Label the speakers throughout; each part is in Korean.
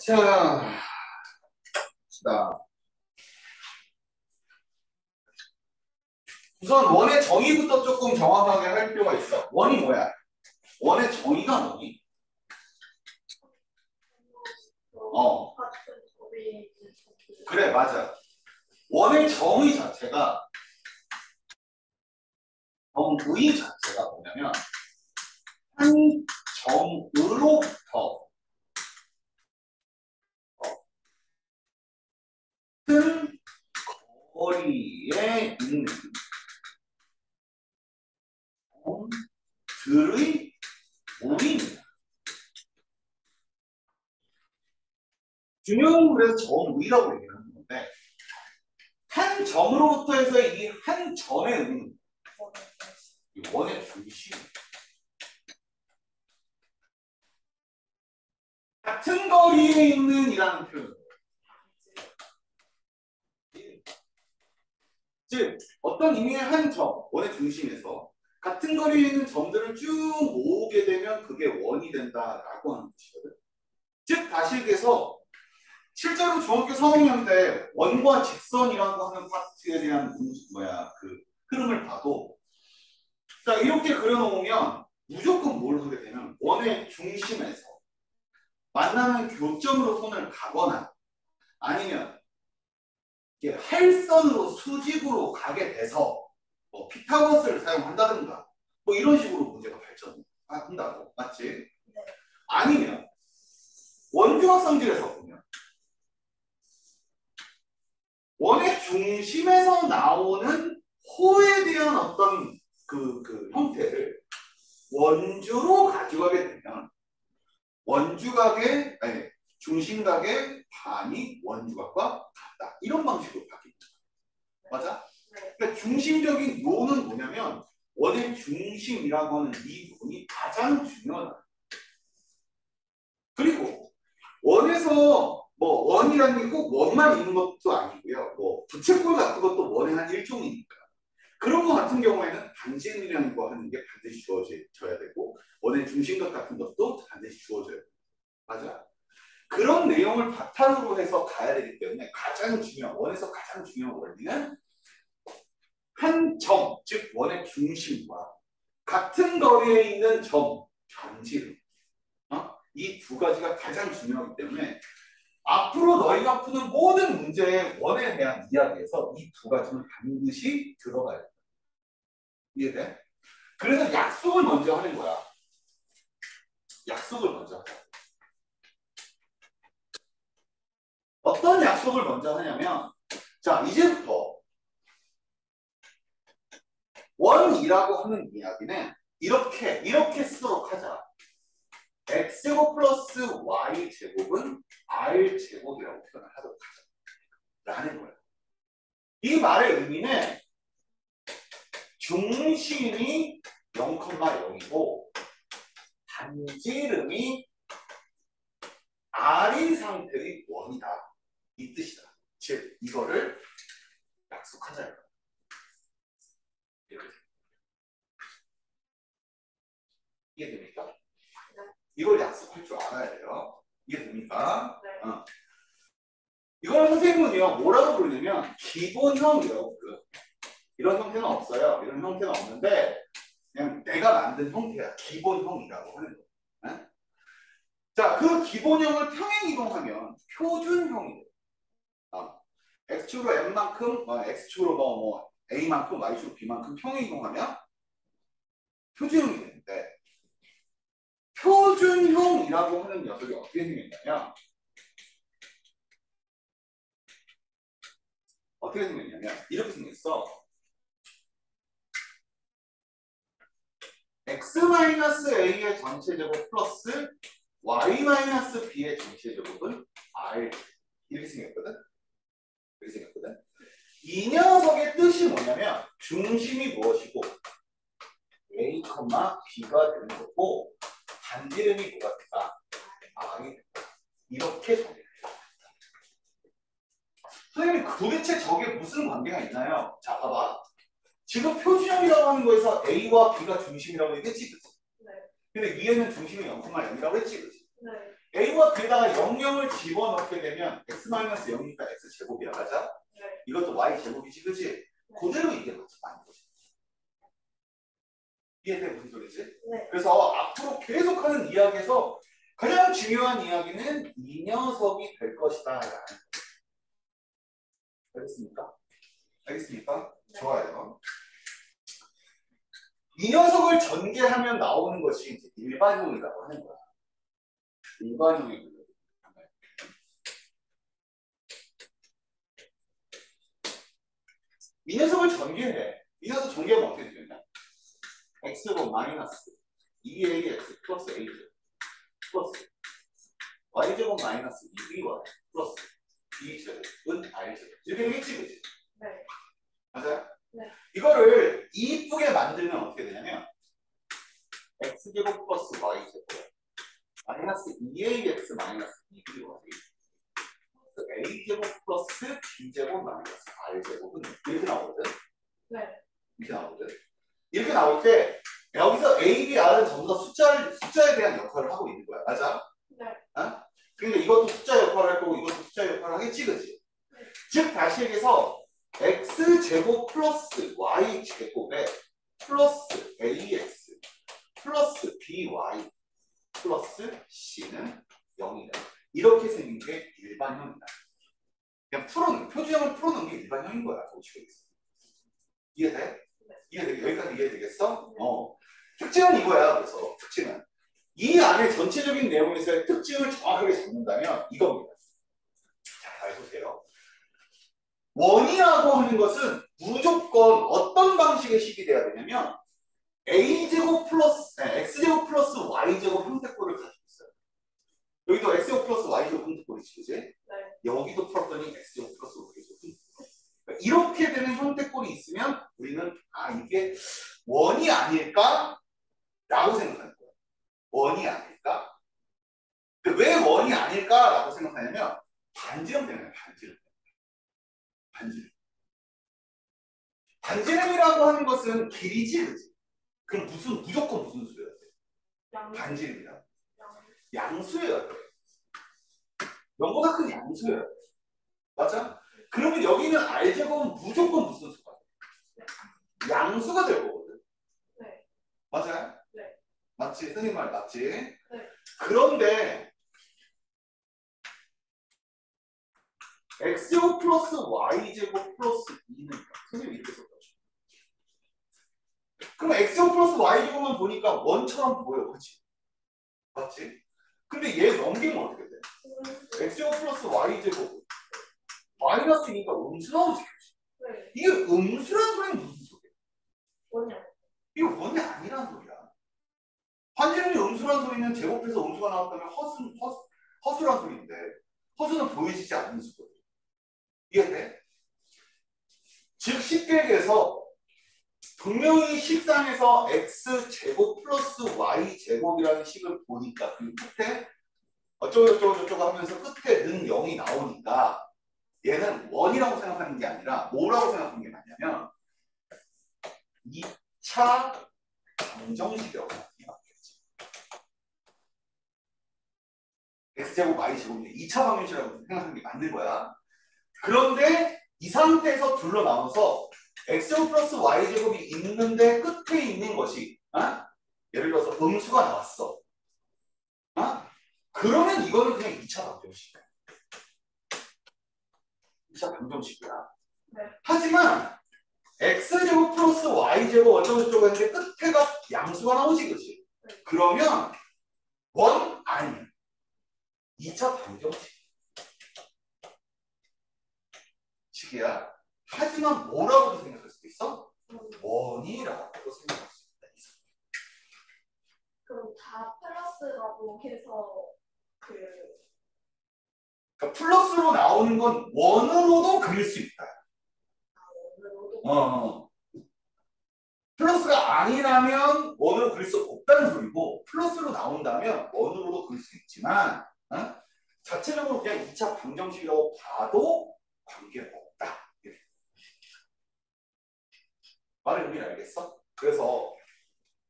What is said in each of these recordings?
Speaker 1: 자, 봅시다. 우선 원의 정의부터 조금 정확하게 할 필요가 있어. 원이 뭐야? 원의 정의가 뭐니? 그래, 맞아. 원의 정의 자체가 정의 자체가 뭐냐면 한 점으로부터 큰 거리에 있는 점들의 모임이다. 중요한 그래서 점의라고 얘기하는 건데 한 점으로부터 해서 이 한 점의 의미는 이 원의 중심. 같은 거리에 있는 이라는 표현. 즉 어떤 의미의 한 점, 원의 중심에서 같은 거리에 있는 점들을 쭉 모으게 되면 그게 원이 된다라고 하는 것이거든. 즉 다시 얘기해서 실제로 중학교 3학년 때 원과 직선이라고 하는 파트에 대한 그 흐름을 봐도 자 이렇게 그려놓으면 무조건 뭘 하게 되면 원의 중심에서 만나는 교점으로 손을 가거나 아니면 이게 할선으로 수직으로 가게 돼서 뭐 피타고라스를 사용한다든가 뭐 이런 식으로 문제가 발전한다고 맞지? 네. 아니면 원주각성질에서 보면 원의 중심에서 나오는 호에 대한 어떤 그 형태를 원주로 가져가게 되면 원주각의 아니 중심각의 반이 원주각과 같다. 이런 방식으로 바뀝니다. 맞아? 네. 그러니까 중심적인 요는 뭐냐면 원의 중심이라고 하는 이 부분이 가장 중요하다. 그리고 원에서 뭐 원이라는 게 꼭 원만 있는 것도 아니고요. 뭐 부채꼴 같은 것도 원의 한 일종이니까. 그런 거 같은 경우에는 반지름이라는 거 하는 게 반드시 주어져야 되고 원의 중심각 같은 것도 반드시 주어져야 돼요. 맞아? 그런 내용을 바탕으로 해서 가야 되기 때문에 가장 중요한 원에서 가장 중요한 원리는 한 점, 즉 원의 중심과 같은 거리에 있는 점, 반지름 이 두 가지가 가장 중요하기 때문에 앞으로 너희가 푸는 모든 문제의 원에 대한 이야기에서 이 두 가지는 반드시 들어가야 돼. 이해돼? 그래서 약속을 먼저 하는 거야. 약속을 먼저 하자. 어떤 약속을 먼저 하냐면 자 이제부터 원이라고 하는 이야기는 이렇게 쓰도록 하자. x제곱 플러스 y제곱은 r제곱이라고 표현을 하도록 하자. 라는 거예요. 이 말의 의미는 중심이 0,0이고 반지름이 r인 상태의 원이다. 이 뜻이다. 즉 이거를 약속하자. 이렇게. 이해됩니까? 네. 이걸 약속할 줄 알아야 돼요. 이해됩니까? 네. 이걸 선생님은요 뭐라고 부르냐면 기본형이라고 불러요. 이런 형태는 없어요. 이런 형태는 없는데 그냥 내가 만든 형태야. 기본형이라고 하는 거예요. 네? 자, 그 기본형을 평행이동하면 표준형이 돼요. x축으로 n만큼, x축으로 뭐 a만큼, y축으로 b만큼 평행이동하면 표준형이 되는데 표준형이라고 하는 녀석이 어떻게 생겼냐면 이렇게 생겼어. x-a의 전체제곱 플러스 y-b의 전체제곱은 r 이렇게 생겼거든. 이 녀석의 뜻이 뭐냐면 중심이 무엇이고 a, b가 되는 거고 반지름이 뭐가 된다? r이 된다. 이렇게 정리해요. 선생님 도대체 저게 무슨 관계가 있나요? 자 봐봐. 지금 표준형이라고 하는 거에서 A와 B가 중심이라고 했지, 그치? 네. 근데 위에는 중심이 0,0이라고 했지, 그치? 네. a와 그에다가 00을 집어넣게 되면 x-0이니까 x제곱이야. 맞아?
Speaker 2: 네.
Speaker 1: 이것도 y제곱이지, 그치?
Speaker 2: 네.
Speaker 1: 그대로 이게 맞는 거지. 이해돼? 무슨 소리지?
Speaker 2: 네.
Speaker 1: 그래서 앞으로 계속하는 이야기에서 가장 중요한 이야기는 이 녀석이 될 것이다. 알겠습니까? 알겠습니까?
Speaker 2: 네.
Speaker 1: 좋아요. 이 녀석을 전개하면 나오는 것이 이제 일반형이라고 하는 거야. 일반형이고요. 이 녀석을 전개해. 이 녀석 전개하면 어떻게 되냐? x제곱 마이너스 2ax 플러스 a제곱 플러스 y제곱 마이너스 2by 플러스 b제곱은 r제곱. 이렇게 되겠지, 그치?
Speaker 2: 네.
Speaker 1: 맞아요?
Speaker 2: 네.
Speaker 1: 이거를 이쁘게 만들면 어떻게 되냐면 x제곱 플러스 y제곱 마이너스 2ax 마이너스 2by a제곱 플러스 b제곱 마이너스 r제곱은 이렇게 나오거든?
Speaker 2: 네.
Speaker 1: 이렇게 나오거든? 이렇게 나올 때 여기서 a, b, r은 전부 다 숫자에 대한 역할을 하고 있는 거야. 맞아?
Speaker 2: 네.
Speaker 1: 어? 그러니까 이것도 숫자 역할을 할 거고 이것도 숫자 역할을 하겠지, 그치?
Speaker 2: 네.
Speaker 1: 즉 다시 얘기해서 x제곱 플러스 y제곱에 플러스 ax 플러스 by 플러스 c는 0이다. 이렇게 생긴 게 일반형이다. 그냥 표준형을 풀어놓은 게 일반형인 거야. 이해돼? 이해되게 여기까지 이해되겠어? 특징은 이거야. 그래서 특징은 이 안에 전체적인 내용에서의 특징을 정확하게 잡는다면 이겁니다. 자, 잘 보세요. 원이라고 하는 것은 무조건 어떤 방식의 식이 돼야 되냐면 a제곱 플러스 x제곱 플러스 y제곱 형태꼴을 가지고 있어요. 여기도 x제곱 플러스 y제곱 형태꼴이지, 그지?
Speaker 2: 네.
Speaker 1: 여기도 풀었더니 x제곱 플러스 y제곱 형태꼴. 그러니까 이렇게 되는 형태꼴이 있으면 우리는 이게 원이 아닐까? 라고 생각하는 거예요. 원이 아닐까? 왜 원이 아닐까? 라고 생각하냐면 반지름 때문에 반지름. 반지름이라고 하는 것은 길이지, 그지? 그럼 무조건 무슨 수여야 돼? 반지름이야. 양수여야 돼. 0보다 큰 양수여야 돼. 맞아? 그러면 여기는 r제곱은 무조건 무슨 수가 돼? 양수가 될 거거든.
Speaker 2: 네.
Speaker 1: 맞아요?
Speaker 2: 네.
Speaker 1: 맞지? 선생님 말 맞지?
Speaker 2: 네.
Speaker 1: 그런데 x제곱 플러스 y제곱 플러스 2는 선생님 이렇게 썼죠. 그럼 x제곱 플러스 y제곱만 보니까 원처럼 보여. 그치? 맞지? 근데 얘 넘기면 어떻게 돼? x제곱 플러스 y제곱 마이너스니까 음수 나오지.
Speaker 2: 네.
Speaker 1: 이게 음수란 소리는 무슨 소리야?
Speaker 2: 원이요.
Speaker 1: 이거 원이 아니란 소리야. 반지름이 음수란 소리는 제곱해서 음수가 나왔다면 허수란 소리인데 허수는 보여지지 않는 수거든. 이해돼? 즉 쉽게 얘기해서 분명히 식상에서 x제곱 플러스 y제곱이라는 식을 보니까 그 끝에 어쩌고저쩌고 하면서 끝에는 0이 나오니까 얘는 원이라고 생각하는 게 아니라 뭐라고 생각하는 게 맞냐면 2차 방정식이라고 생각하겠지. x제곱 y제곱인데 2차 방정식이라고 생각하는 게 맞는 거야. 그런데 이 상태에서 둘러 나눠서 x제곱 플러스 y제곱이 있는데 끝에 있는 것이 예를 들어서 음수가 나왔어. 그러면 이거는 그냥 2차 방정식이야. 2차 방정식이야.
Speaker 2: 네.
Speaker 1: 하지만 x제곱 플러스 y제곱 어쩌고저쩌고 했는데 끝에가 양수가 나오지, 그치?
Speaker 2: 네.
Speaker 1: 그러면 원 아니야. 2차 방정식. 식이야. 하지만 뭐라고도 생각할 수도 있어? 원이라고 생각할 수 있다.
Speaker 2: 그럼 다 플러스라고 해서
Speaker 1: 그러니까 플러스로 나오는 건 원으로도 그릴 수 있다.
Speaker 2: 원으로도.
Speaker 1: 플러스가 아니라면 원으로 그릴 수 없다는 소리고 플러스로 나온다면 원으로도 그릴 수 있지만 자체적으로 그냥 2차 방정식이라고 봐도 관계가 없다. 말의 의미를 알겠어? 그래서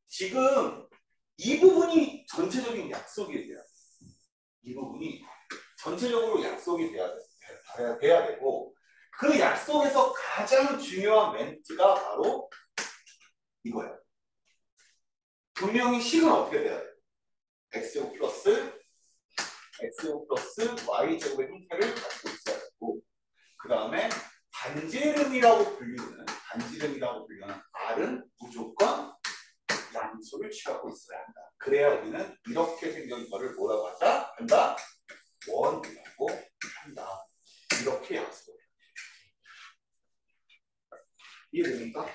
Speaker 1: 지금 이 부분이 전체적인 약속이에요. 이 부분이 전체적으로 약속이 돼야 되고 그 약속에서 가장 중요한 멘트가 바로 이거예요. 분명히 식은 어떻게 돼야 돼? x제곱 플러스 y제곱의 형태를 가지고 있어야 되고 그 다음에 단지름이라고 불리는 R은 무조건 양수를 취하고 있어야 한다. 그래야 우리는 이렇게 생긴 거를 뭐라고 한다? 원이라고 한다. 이렇게 약속을 해요. 이해됩니까?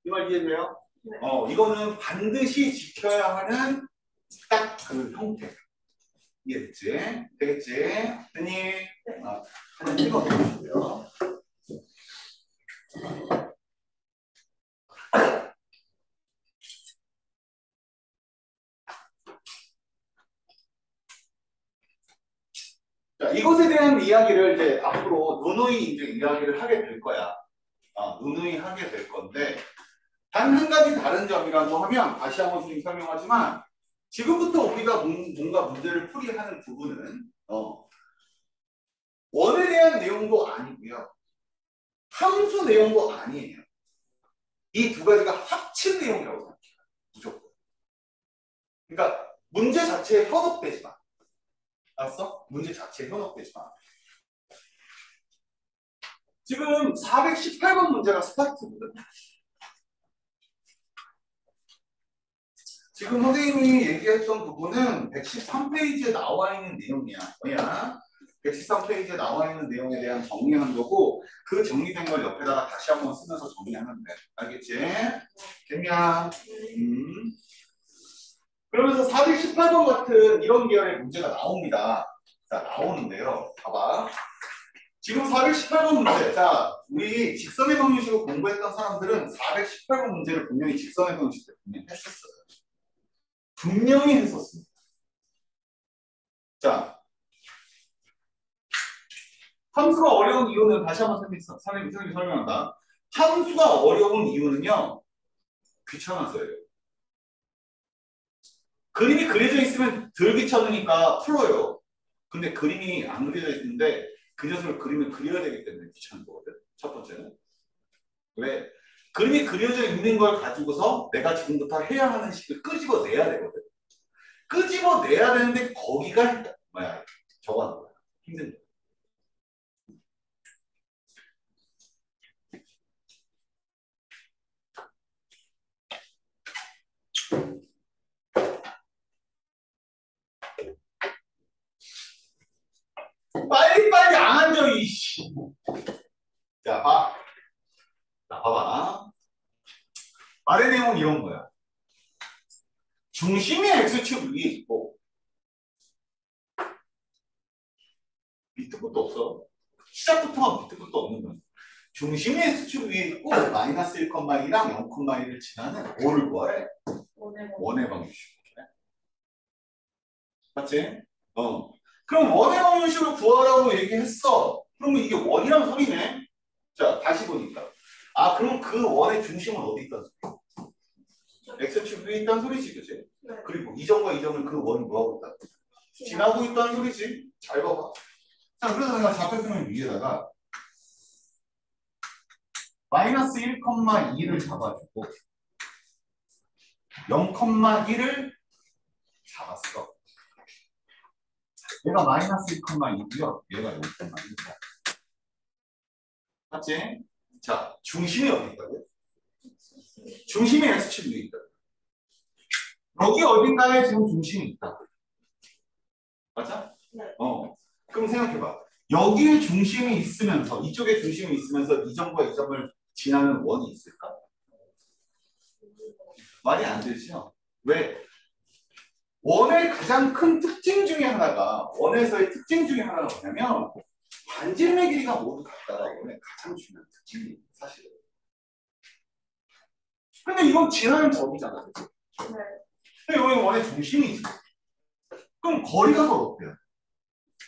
Speaker 1: 이 말 이해돼요?
Speaker 2: 네.
Speaker 1: 이거는 반드시 지켜야 하는 딱 그 형태. 이해됐지? 되겠지? 됐니?
Speaker 2: 네.
Speaker 1: 하나 읽어보시고요. 자, 이것에 대한 이야기를 이제 앞으로 누누이 이제 이야기를 하게 될 거야. 누누이 하게 될 건데, 단 한 가지 다른 점이라고 하면, 다시 한번 좀 설명하지만, 지금부터 우리가 뭔가 문제를 풀이하는 부분은, 원에 대한 내용도 아니고요. 함수 내용도 아니에요. 이 두 가지가 합친 내용이라고 생각해요. 무조건. 그러니까, 문제 자체에 현혹되지 마. 알았어? 문제 자체에 현혹되지 마. 지금 418번 문제가 스타트거든. 지금 선생님이 얘기했던 부분은 113페이지에 나와 있는 내용이야. 뭐야? 113페이지에 나와 있는 내용에 대한 정리한 거고 그 정리된 걸 옆에다가 다시 한번 쓰면서 정리하면 돼. 알겠지? 됐냐? 그러면서 418번 같은 이런 계열의 문제가 나옵니다. 자, 나오는데요. 봐봐. 지금 418번 문제. 자, 우리 직선의 방정식을 공부했던 사람들은 418번 문제를 분명히 직선의 방정식 때 분명히 했었어요. 분명히 했었습니다. 자, 함수가 어려운 이유는 다시 한번 설명한다. 함수가 어려운 이유는요. 귀찮아서예요. 그림이 그려져 있으면 덜 귀찮으니까 풀어요. 근데 그림이 안 그려져 있는데 그 녀석을 그림을 그려야 되기 때문에 귀찮은 거거든. 첫 번째는. 왜? 그림이 그려져 있는 걸 가지고서 내가 지금부터 해야 하는 식을 끄집어내야 되거든. 끄집어내야 되는데 거기가 뭐야? 저거 하는 거야. 힘든 거야. 빨리빨리 안 앉아, 이씨. 자, 봐. 자, 봐봐. 말의 내용은 이런 거야. 중심이 X축 위에 있고, 밑에 것도 없어. 시작부터만 밑에 것도 없는 거야. 중심이 X축 위에 있고, 마이너스 1,2랑 0,1을 지나는 뭐를 구하래? 원의 방정식. 맞지? 그럼 원의 방정식을 구하라고 얘기했어. 그러면 이게 원이란 소리네. 자, 다시 보니까. 그럼 그 원의 중심은 어디 있다는 소리야? X축 위에 있다는 소리지, 그치?
Speaker 2: 네.
Speaker 1: 그리고 이 점과 이 점을 그 원이 뭐하고 있다? 지나고 있다는 소리지. 잘 봐봐. 자, 그래서 내가 좌표표면 위에다가 마이너스 1,2를 잡아주고 0,1을 잡았어. 얘가 마이너스 1,2고요. 얘가 0,1이야. 맞지? 자, 중심이 어디 있다고요? 중심이 X축 위에 있다. 여기 어딘가에 지금 중심이 있다. 맞아?
Speaker 2: 네.
Speaker 1: 그럼 생각해봐. 여기에 중심이 있으면서 이쪽에 중심이 있으면서 이 점과 이 점을 지나는 원이 있을까? 말이 안 되죠. 왜? 원의 가장 큰 특징 중에 하나가 원에서의 특징 중에 하나가 뭐냐면 반지름의 길이가 모두 같다가 원의 가장 중요한 특징이 사실은. 근데 이건 지나는 점이잖아. 그치?
Speaker 2: 네.
Speaker 1: 근데 여기 원의 중심이지. 그럼 거리가 서로 어때요?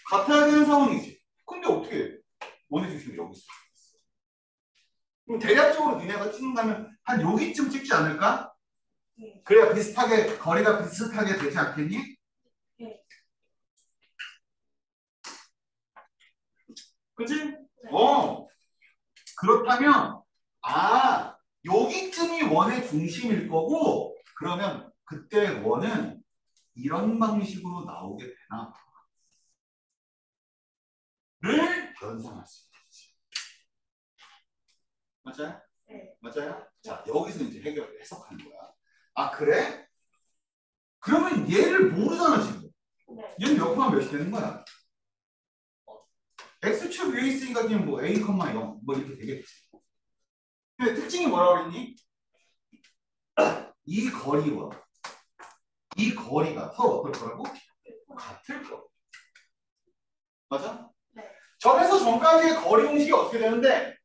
Speaker 1: 같아야 되는 상황이지. 근데 어떻게 원의 중심이 여기 있어? 그럼 대략적으로 니네가 찍는다면 한 여기쯤 찍지 않을까?
Speaker 2: 네.
Speaker 1: 그래야 비슷하게 거리가 비슷하게 되지 않겠니?
Speaker 2: 네.
Speaker 1: 그치?
Speaker 2: 네.
Speaker 1: 그렇다면 여기쯤이 원의 중심일 거고 그러면 그때 원은 이런 방식으로 나오게 되나 를 연상할 수 있겠지. 맞아요?
Speaker 2: 네.
Speaker 1: 맞아요? 자, 여기서 이제 해석하는 거야. 그래? 그러면 얘를 모르잖아, 지금.
Speaker 2: 네.
Speaker 1: 얘는 몇 번 몇이 되는 거야? x축 위에 있으니까 그냥 뭐 a, 0 뭐 이렇게 되겠지. 근데 특징이 뭐라고 그랬니? 이 거리와 이 거리가 서로 어떨 거라고? 같을 거. 맞아?
Speaker 2: 네.
Speaker 1: 점에서 점까지의 거리 공식이 어떻게 되는데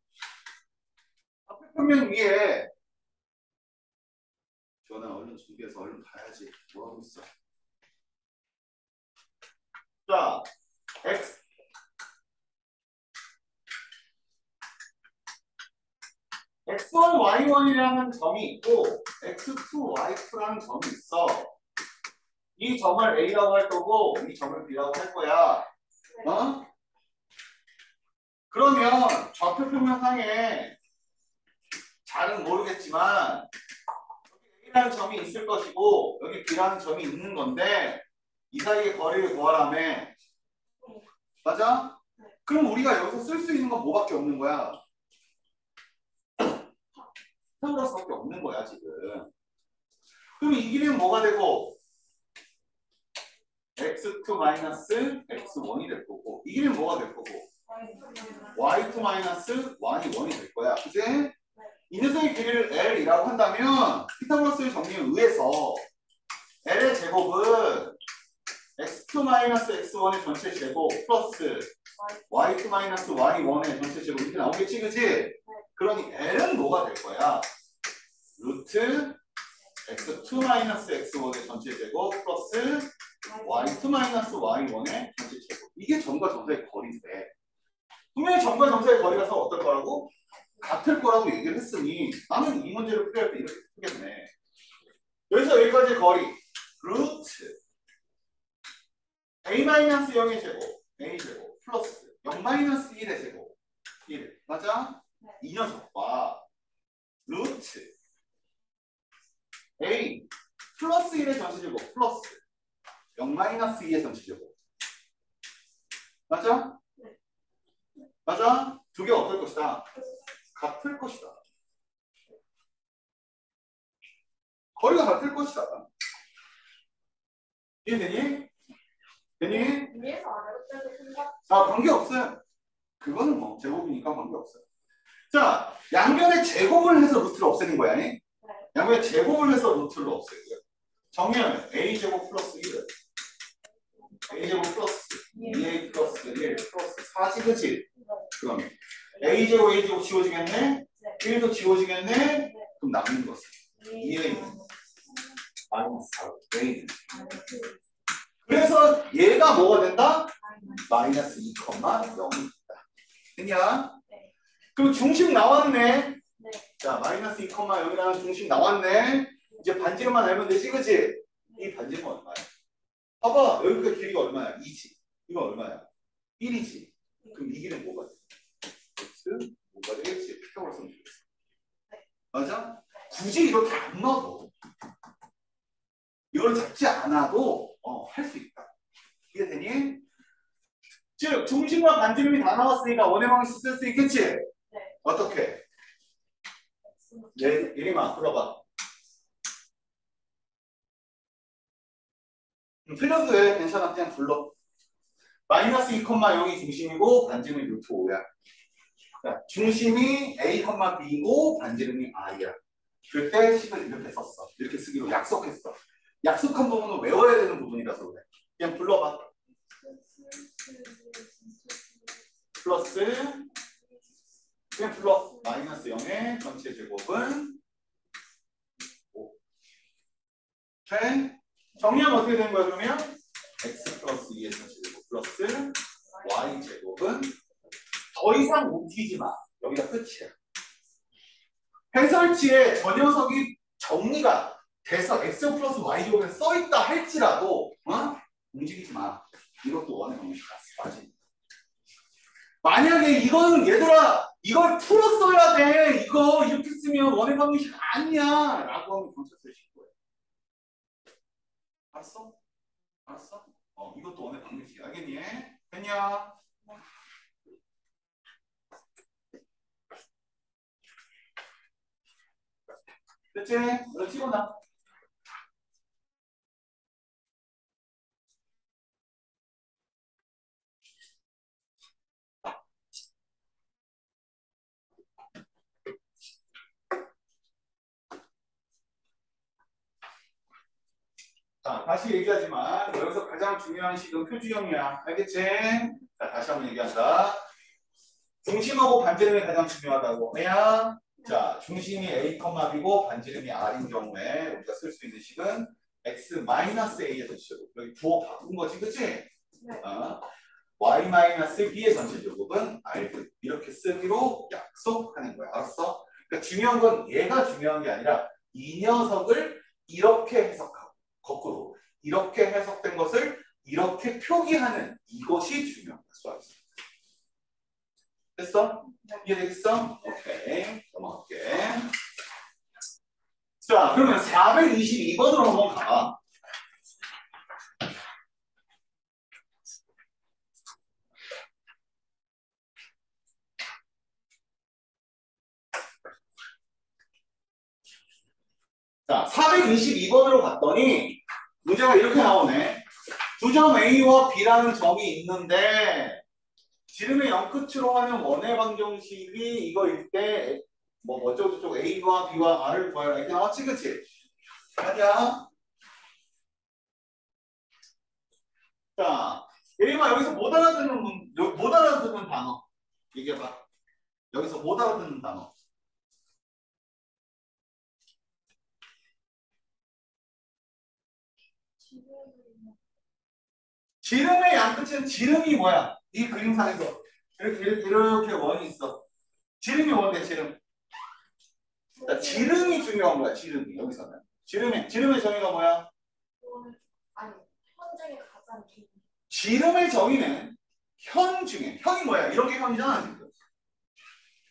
Speaker 1: 평면 위에 전화 얼른 준비해서 얼른 가야지. 뭐 하고 있어? 자, x x1, y1이라는 점이 있고 x2, y2라는 점이 있어. 이 점을 a라고 할 거고 이 점을 b라고 할 거야. 어? 그러면 좌표 평면상에 잘은 모르겠지만 여기 a라는 점이 있을 것이고 여기 b라는 점이 있는 건데 이 사이의 거리를 구하라며. 맞아? 그럼 우리가 여기서 쓸 수 있는 건 뭐밖에 없는 거야? 피타고라스밖에 없는 거야 지금. 그럼 이 길이는 뭐가 되고? x2 마이너스 x1이 될 거고 이 길이는 뭐가 될 거고? y2 마이너스 y1이 될 거야. 그치? 이 녀석의 길이를 L이라고 한다면 피타고라스의 정리에 의해서 L의 제곱은 x2 마이너스 x1의 전체 제곱 플러스 y2 마이너스 y1의 전체 제곱 이렇게 나오겠지, 그치? 그러니 L은 뭐가 될 거야? 루트 x2 마이너스 x1의 전체 제곱 플러스 y2 마이너스 y1의 전체 제곱. 이게 점과 점사의 거리인데 분명히 점과 점사의 거리가 서로 어떨 거라고? 같을 거라고 얘기를 했으니 나는 이 문제를 풀이할 때 이렇게 풀겠네. 여기서 여기까지의 거리 루트 a-0의 제곱 a제곱 플러스 0-1의 제곱 1 맞아? 이 녀석과 루트 a 플러스 1의 전체제곱 플러스 0-2의 전체제곱 맞아? 맞아? 두 개 어떨 것이다? 같을 것이다. 거리가 같을 것이다. 이해되니? 되니?
Speaker 2: 위에서 아래로 빼도 생각.
Speaker 1: 관계없어요. 그거는 뭐 제곱이니까 관계없어요. 자, 양변의 제곱을 해서 루트를 없애는 거야. 네. 양변의 제곱을 해서 루트를 없애고요. 정리하면 a제곱 플러스 1은 a제곱 플러스 2a 플러스 1 플러스 4지 그치? 그러면 a제곱 a제곱 지워지겠네? 1도 지워지겠네? 그럼 남는 것은 2a 마이너스 4a는 그래서 얘가 뭐가 된다? 마이너스 2,0이 있다. 됐냐? 그럼 중심 나왔네. 자, 마이너스 2,0이라는 중심 나왔네. 이제 반지름만 알면 되지, 그치? 이 반지름은 얼마야? 봐봐, 여기까지 길이가 얼마야? 2지. 이거 얼마야? 1이지. 그럼 이 길이는 뭐가 돼? x 뭐가 되겠지? 피타고라스 되겠지. 맞아? 굳이 이렇게 안 넣어도 이걸 잡지 않아도 할 수 있다. 이해되니? 즉 중심과 반지름이 다 나왔으니까 원의 방식 쓸 수 있겠지? 네. 어떻게? 네, 예림아 불러봐. 틀려도 돼. 괜찮아. 그냥 불러. 마이너스 2,0이 중심이고 반지름이 루트 5야. 자, 중심이 a, b이고 반지름이 i야. 그때 식을 이렇게 썼어. 이렇게 쓰기로 약속했어. 약속한 부분은 외워야 되는 부분이라서 그래. 그냥 불러봐. 플러스 그냥 불러. 마이너스 0의 전체 제곱은 5. 오케이? 정리하면 어떻게 되는 거야 그러면? x 플러스 2의 전체 제곱 플러스 y 제곱은 더 이상 움직이지 마. 여기가 끝이야. 해설지에 저 녀석이 정리가 돼서 x 플러스 y 제곱에 써있다 할지라도 움직이지 마. 이것도 원의 방식 맞지? 만약에 이거는 얘들아 이걸 풀었어야 돼. 이거 이렇게 쓰면 원의 방정식 아니야. 라고 하면 경찰서에 신고해. 알았어? 알았어? 이것도 원의 방정식 알겠니? 됐냐? 됐지? 이거 찍어놔. 자, 다시 얘기하지만 여기서 가장 중요한 식은 표준형이야. 알겠지? 자, 다시 한번 얘기한다. 중심하고 반지름이 가장 중요하다고. 왜냐? 자, 중심이 A, B고 반지름이 R인 경우에 우리가 쓸 수 있는 식은 X-A의 전체제곱. 여기 부호 바꾼 거지, 그치?
Speaker 2: 네.
Speaker 1: Y-B의 전체제곱은 R 이렇게 쓰기로 약속하는 거야. 알았어? 그러니까 중요한 건 얘가 중요한 게 아니라 이 녀석을 이렇게 해석하고 거꾸로 이렇게 해석된 것을 이렇게 표기하는 이것이 중요한 거야. 수학에서. 됐어? 이해되겠어? 오케이. 넘어갈게. 자, 그러면 422번으로 한번 가. 자, 422번으로 갔더니 문제가 이렇게 나오네. 두 점 A와 B라는 점이 있는데 지름의 0끝으로 하는 원의 방정식이 이거일 때 뭐 어쩌고저쩌고 A와 B와 R을 구하라 이렇게 나왔지, 그치? 아니야. 자, A가 여기서 못 알아듣는 단어 얘기해봐. 여기서 못 알아듣는 단어. 지름의 양끝은 지름이 뭐야? 이 그림상에서 이렇게 원이 있어. 지름이 뭔데, 지름? 자, 지름이 중요한 거야, 지름이 여기서는. 지름의 정의가 뭐야?
Speaker 2: 아니, 현장에 가장 긴.
Speaker 1: 지름의 정의는 현 중에 현이 뭐야? 이런 게 현이잖아, 지금.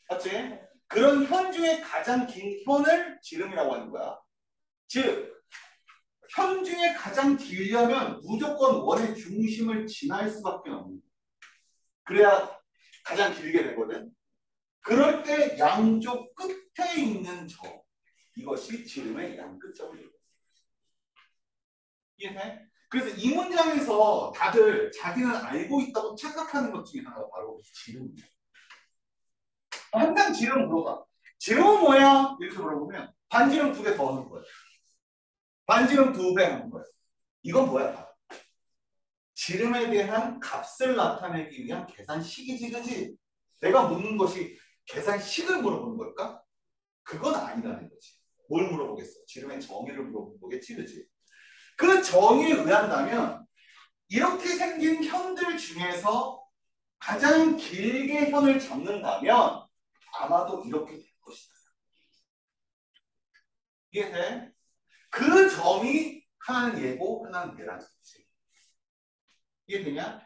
Speaker 1: 맞지? 그런 현 중에 가장 긴 현을 지름이라고 하는 거야. 즉, 현 중에 가장 길려면 무조건 원의 중심을 지날 수밖에 없는 거야. 그래야 가장 길게 되거든. 그럴 때 양쪽 끝에 있는 점, 이것이 지름의 양끝점이에요. 이해돼? 그래서 이 문장에서 다들 자기는 알고 있다고 착각하는 것 중에 하나가 바로 지름이에요. 항상 지름 물어봐. 지름은 뭐야? 이렇게 물어보면 반지름 2개 더 하는 거예요. 반지름 2배 하는 거예요. 이건 뭐야? 지름에 대한 값을 나타내기 위한 계산식이지, 그지? 내가 묻는 것이 계산식을 물어보는 걸까? 그건 아니라는 거지. 뭘 물어보겠어? 지름의 정의를 물어보는 거겠지, 그지? 그 정의에 의한다면 이렇게 생긴 현들 중에서 가장 길게 현을 잡는다면 아마도 이렇게 될 것이다. 이해돼? 그 점이 하나는 얘고 하나는 얘라는 거지. 이해되냐?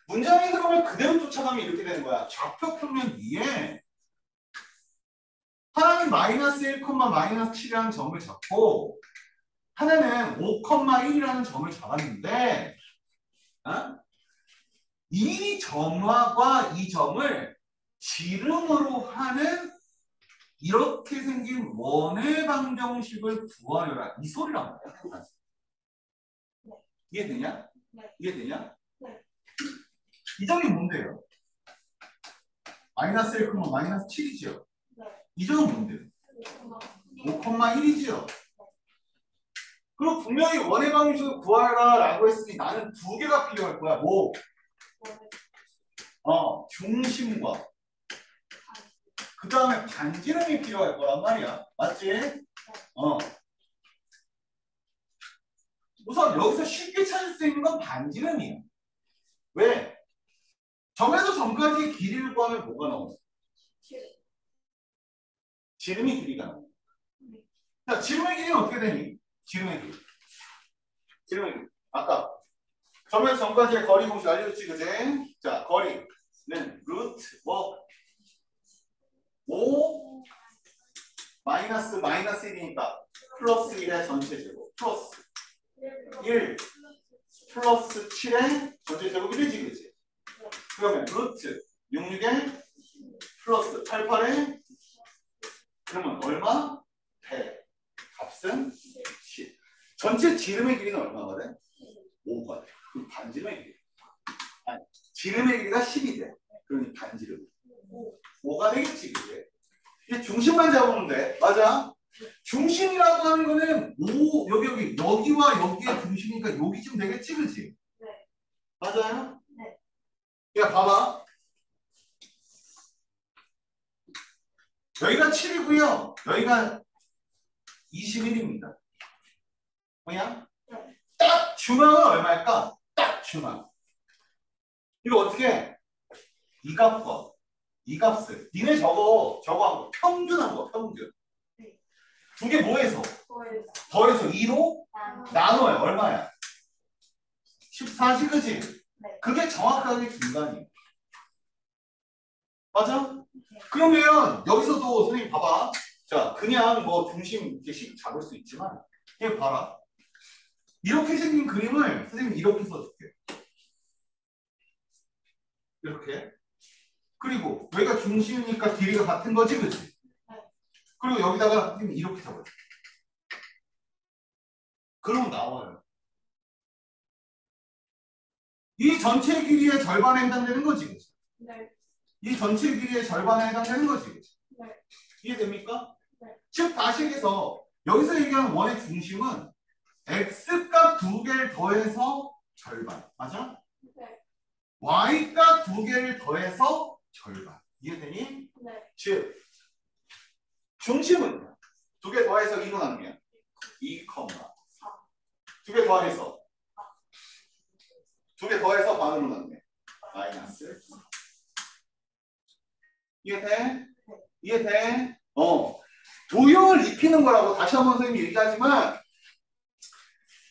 Speaker 1: 문장의 흐름을 그대로 쫓아가면 이렇게 되는 거야. 좌표 평면 위에 하나는 마이너스 1, 마이너스 7이라는 점을 잡고 하나는 5,1이라는 점을 잡았는데 이 점과 이 점을 지름으로 하는 이렇게 생긴 원의 방정식을 구하여라. 이 소리란 말이야.
Speaker 2: 네.
Speaker 1: 이해되냐?
Speaker 2: 네.
Speaker 1: 이해되냐?
Speaker 2: 네.
Speaker 1: 이 점이 뭔데요? 마이너스 1, 마이너스 7이지요?
Speaker 2: 네.
Speaker 1: 이 점은 뭔데요? 5,1이지요? 그리고 분명히 원의 방정식을 구하라 라고 했으니 나는 두 개가 필요할 거야. 뭐? 중심과 그 다음에 반지름이 필요할 거란 말이야. 맞지? 우선 여기서 쉽게 찾을 수 있는 건 반지름이야. 왜? 점에서 점까지의 길이를 구하면 뭐가 나오냐? 지름이 길이가 나와. 자, 지름의 길이는 어떻게 되니? 지름의 길이. 아까 점에서 점까지의 거리 공식 알려줬지, 그지? 자, 거리. 루트 뭐 5 마이너스 1이니까 플러스 1의 전체 제곱 플러스 1 플러스 7의 전체 제곱 1이지 그치? 그러면 루트 66의 플러스 88의 그러면 얼마? 100 값은 10 전체 지름의 길이는 얼마가 돼? 5가 돼. 그럼 반지름의 길이 아니 지름의 길이가 10이 돼. 그러니 반지름 5가 되겠지 그게. 이게 중심만 잡으면 돼. 맞아. 중심이라고 하는 거는 여기와 여기의 중심이니까 여기쯤 되겠지 그치?
Speaker 2: 네.
Speaker 1: 맞아요?
Speaker 2: 네.
Speaker 1: 야 봐봐. 여기가 7이고요. 여기가 21입니다. 뭐냐?
Speaker 2: 네.
Speaker 1: 딱 중앙은 얼마일까? 딱 중앙. 이거 어떻게 해? 이 값과 이 값을 니네 저거 한 거 평균한 거 평균.
Speaker 2: 네.
Speaker 1: 두 개 뭐해서?
Speaker 2: 더해서
Speaker 1: 2로 나눠요. 얼마야? 14지 그지?
Speaker 2: 네.
Speaker 1: 그게 정확하게 중간이에요. 맞아? 그러면 여기서도 선생님 봐봐. 자 그냥 뭐 중심 이렇게 식 잡을 수 있지만 얘 봐라. 이렇게 생긴 그림을 선생님 이렇게 써줄게. 이렇게. 그리고 여기가 중심이니까 길이가 같은 거지 그치? 그리고 여기다가 선생님 이렇게 잡아줘. 그러면 나와요. 이 전체 길이의 절반에 해당되는 거지 그치?
Speaker 2: 네.
Speaker 1: 이 전체 길이의 절반에 해당되는 거지 그치?
Speaker 2: 네.
Speaker 1: 이해됩니까?
Speaker 2: 네.
Speaker 1: 즉 다시 얘기해서 여기서 얘기하는 원의 중심은 x값 두 개를 더해서 절반. 맞아?
Speaker 2: 네.
Speaker 1: y값 두 개를 더해서 절반. 이해되니?
Speaker 2: 네.
Speaker 1: 즉 중심은 두 개 더해서 2로 나누면 2, 두 개 더해서 반으로 나누면 마이너스. 이해돼? 이해돼? 도형을 입히는 거라고 다시 한번 선생님이 얘기하지만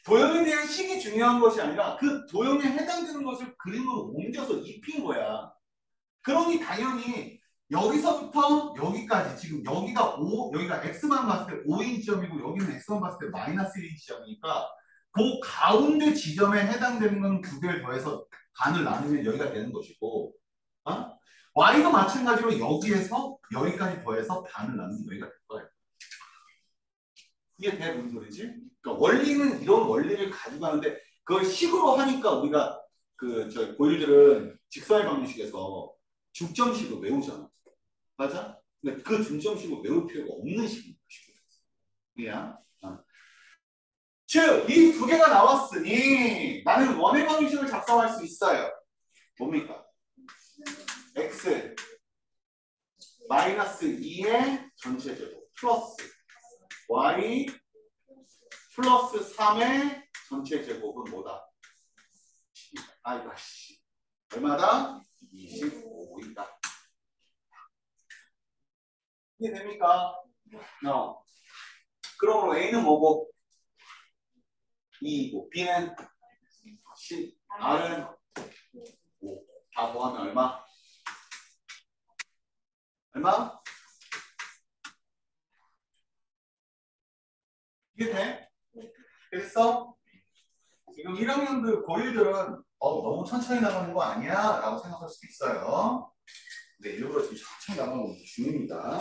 Speaker 1: 도형에 대한 식이 중요한 것이 아니라 그 도형에 해당되는 것을 그림으로 옮겨서 입힌 거야. 그러니 당연히 여기서부터 여기까지 지금 여기가 5, 여기가 x만 봤을 때 5인 지점이고 여기는 x만 봤을 때 마이너스 1인 지점이니까 그 가운데 지점에 해당되는 건 두 개를 더해서 반을 나누면 여기가 되는 것이고 y도 마찬가지로 여기에서 여기까지 더해서 반을 나누면 여기가 될 거예요. 이게 돼 무슨 소리지? 그러니까 원리는 이런 원리를 가지고 가는데 그걸 식으로 하니까 우리가 저 고일들은 직선의 방정식에서 중점식을 외우잖아. 맞아? 근데 그 중점식을 외울 필요가 없는 식입니다. 그냥. 즉, 이 두 개가 나왔으니 나는 원의 방정식을 작성할 수 있어요. 뭡니까? x 마이너스 2의 전체 제곱 플러스 y 플러스 3의 전체 제곱은 뭐다? 아이고 씨. 얼마다? 25이다. 이게 됩니까? 그러므로 A는 뭐고? 2이고 B는 10, R은 5. 다 더하면 얼마? 얼마? 이게 돼? 됐어? 지금 1학년들 고1들은 너무 천천히 나가는 거 아니야? 라고 생각할 수도 있어요. 근데 일부러 지금 천천히 나가는 것도 중요합니다.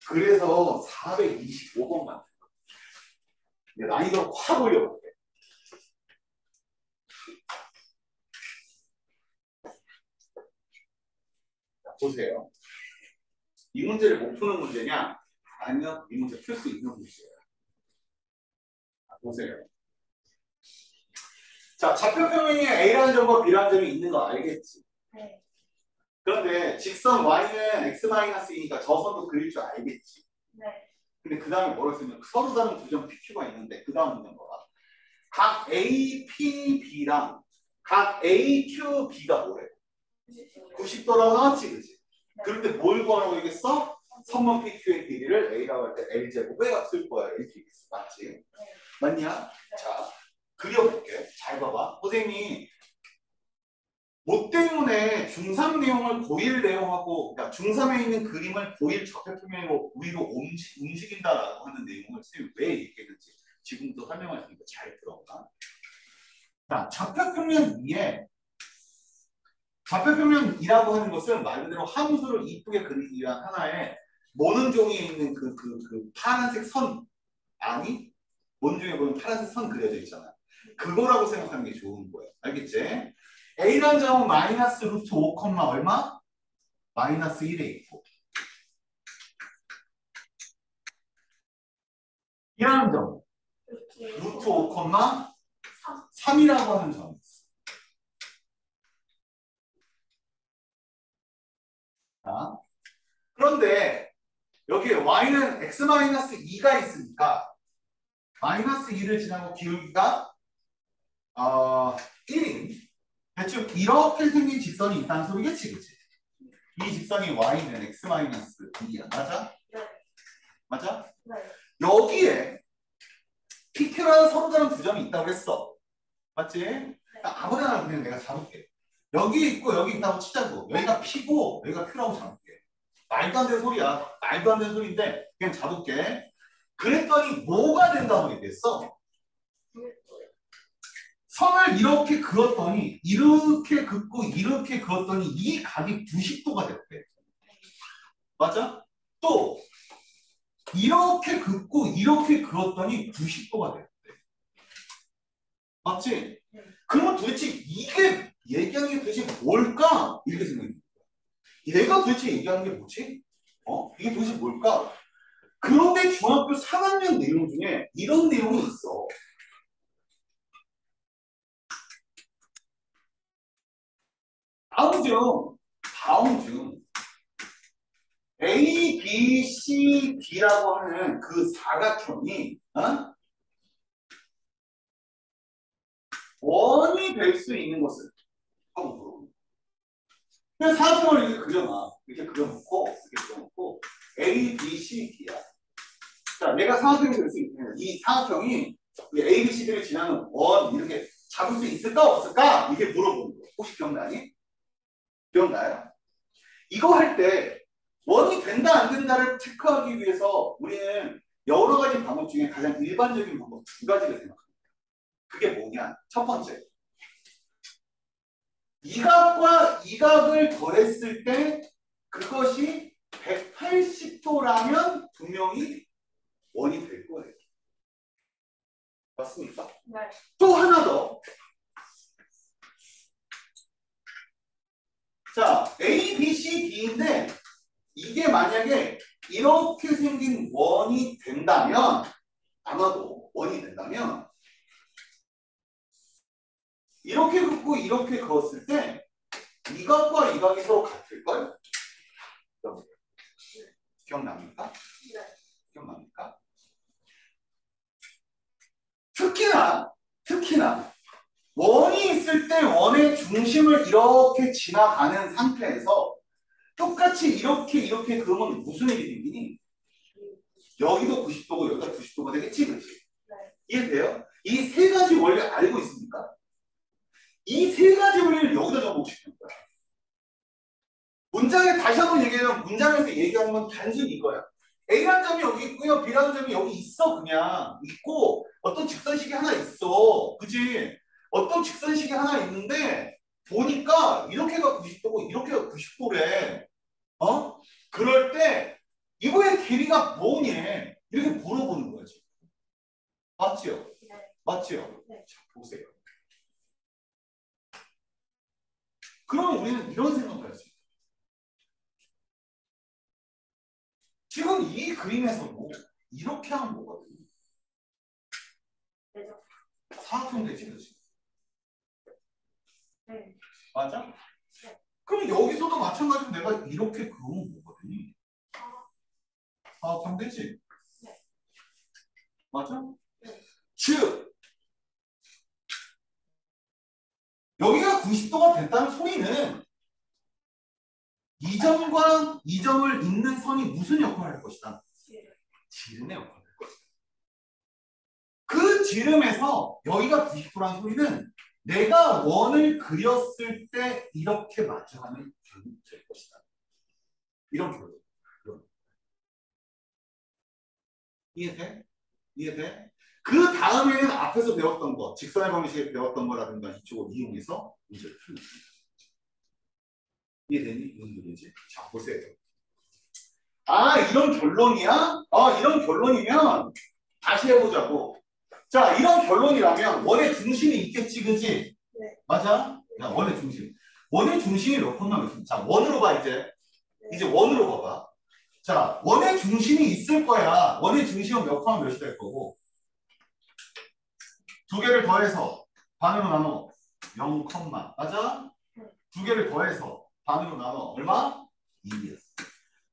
Speaker 1: 그래서 425번만 난이도를 확 올려볼게. 보세요. 이 문제를 못 푸는 문제냐? 아니면 이 문제 풀 수 있는 문제예요. 보세요. 자, 좌표평행에 A라는 점과 B라는 점이 있는 거 알겠지?
Speaker 2: 네.
Speaker 1: 그런데 직선 Y는 X-2니까 저 선도 그릴 줄 알겠지?
Speaker 2: 네.
Speaker 1: 근데 그 다음에 뭐라고 쓰면 서로 다른 두 점 PQ가 있는데 그 다음 문제는 뭐야? 각 APB랑 각 AQB가 뭐래? 90도라고 나왔지, 그지? 그럴 때 뭘 구하라고 얘기했어? 선분 PQ의 길이를 A라고 할 때 L제곱의 값을 구하라 이렇게 얘기했어. 맞지? 맞냐? 자, 그려볼게. 잘 봐봐. 선생님이 뭐 때문에 중3 내용을 고1 내용하고, 그러니까 중3에 있는 그림을 고1 적혈표면으로 위로 움직인다라고 하는 내용을 선생님이 왜 얘기했는지 지금도 설명할 테니까 잘 들어봐. 자, 적혈표면 위에 좌표평면이라고 하는 것은 말 그대로 함수를 이쁘게 그리기 위한 하나의 모는종이에 있는 그 파란색 선 아니? 모는종에 보면 파란색 선 그려져 있잖아. 그거라고 생각하는 게 좋은 거예요. 알겠지? A라는 점은 마이너스 루트 5, 얼마? 마이너스 1에 있고. B라는 점 루트 5, 3이라고 하는 점이 있어. 자, 그런데 여기에 y는 x-2가 있으니까 마이너스 2를 지나고 기울기가 1인 대충 이렇게 생긴 직선이 있다는 소리겠지, 그치? 이 직선이 y는 x-2야. 맞아?
Speaker 2: 네.
Speaker 1: 맞아?
Speaker 2: 네.
Speaker 1: 여기에 PQ라는 서로 다른 두 점이 있다고 했어. 맞지? 그러니까 아무데나 그냥 내가 잡을게. 여기 있고 여기 있다고 치자고. 여기가 P고 여기가 Q라고 잡을게. 말도 안 되는 소리야. 말도 안 되는 소리인데 그냥 잡을게. 그랬더니 뭐가 된다고 얘기했어? 선을 이렇게 그었더니 이렇게 긋고 이렇게 그었더니 이 각이 90도가 됐대. 맞아? 또 이렇게 긋고 이렇게 그었더니 90도가 됐대. 맞지? 그러면 도대체 이게 얘기하는 게 도대체 뭘까? 이렇게 생각해. 얘가 도대체 얘기하는 게 뭐지? 이게 도대체 뭘까? 그런데 중학교 3학년 내용 중에 이런 내용이 있어. 다음 중 A, B, C, D라고 하는 그 사각형이 원이 될 수 있는 것은 하고 물어보는 그냥 사각형을 이렇게 그려놔. 이렇게 그려놓고 이렇게 그려놓고 A, B, C, D야. 자, 내가 사각형이 될 수 있는 이 사각형이 A, B, C를 지나는 원 이렇게 잡을 수 있을까 없을까? 이게 물어보는 거야. 혹시 기억나니? 기억나요? 이거 할 때 원이 된다 안 된다를 체크하기 위해서 우리는 여러 가지 방법 중에 가장 일반적인 방법 두 가지를 생각합니다. 그게 뭐냐? 첫 번째, 이 각과 이 각을 더했을 때 그것이 180도라면 분명히 원이 될 거예요. 맞습니까?
Speaker 2: 네.
Speaker 1: 또 하나 더. 자, A, B, C, D인데 이게 만약에 이렇게 생긴 원이 된다면 아마도 원이 된다면 이렇게 긋고 이렇게 그었을 때 이 각과 이 각이 서로 같을걸? 기억납니까?
Speaker 2: 네.
Speaker 1: 기억납니까? 특히나 원이 있을 때 원의 중심을 이렇게 지나가는 상태에서 똑같이 이렇게 그으면 무슨 일이 생기니? 여기도 90도고 여기가 90도가 되겠지, 그렇지?
Speaker 2: 네.
Speaker 1: 이해돼요? 이 세 가지 원리 알고 있습니까? 이 세 가지 원리를 여기다 접목시키는 거야. 문장에 다시 한번 얘기하면 문장에서 얘기하는 건 단순히 이거야. A라는 점이 여기 있고요. B라는 점이 여기 있어. 그냥 있고 어떤 직선식이 하나 있어. 그지? 어떤 직선식이 하나 있는데 보니까 이렇게가 90도고 이렇게가 90도래. 그럴 때 이거의 길이가 뭐니? 이렇게 물어보는 거지. 맞지요?
Speaker 2: 네.
Speaker 1: 맞지요?
Speaker 2: 네.
Speaker 1: 자, 보세요. 그럼 우리는 이런 생각을 할 수 있어요. 지금 이 그림에서도 이렇게 하면 뭐거든요?
Speaker 2: 네.
Speaker 1: 사각형 되지, 그렇지?
Speaker 2: 네.
Speaker 1: 맞아?
Speaker 2: 네.
Speaker 1: 그럼 여기서도 마찬가지로 내가 이렇게 그으면 뭐거든요? 사각형 되지?
Speaker 2: 네.
Speaker 1: 맞아?
Speaker 2: 네.
Speaker 1: 즉 여기가 90도가 됐다는 소리는 점과 이 점을 잇는 선이 무슨 역할을 할 것이다? 지름의 역할을 할 것이다. 그 지름에서 여기가 90도라는 소리는 내가 원을 그렸을 때 이렇게 마주하는 결이 될 것이다. 이런 결론. 이해돼? 이해돼? 그 다음에는 앞에서 배웠던 거, 직선의 방식에 배웠던 거라든가 이쪽을 이용해서 문제를 풀면 됩니다. 이해되니? 무슨 소리지? 자, 보세요. 아, 이런 결론이야? 아, 이런 결론이면 다시 해보자고. 자, 이런 결론이라면 원의 중심이 있겠지, 그지?
Speaker 2: 네.
Speaker 1: 맞아? 야, 원의 중심. 원의 중심이 몇 콤마 몇이야? 자, 원으로 봐, 이제. 이제 원으로 봐봐. 자, 원의 중심이 있을 거야. 원의 중심은 몇 콤마 몇이 될 거고. 두 개를 더해서 반으로 나눠 0, 맞아? 두 개를 더해서 반으로 나눠 얼마? 2였어.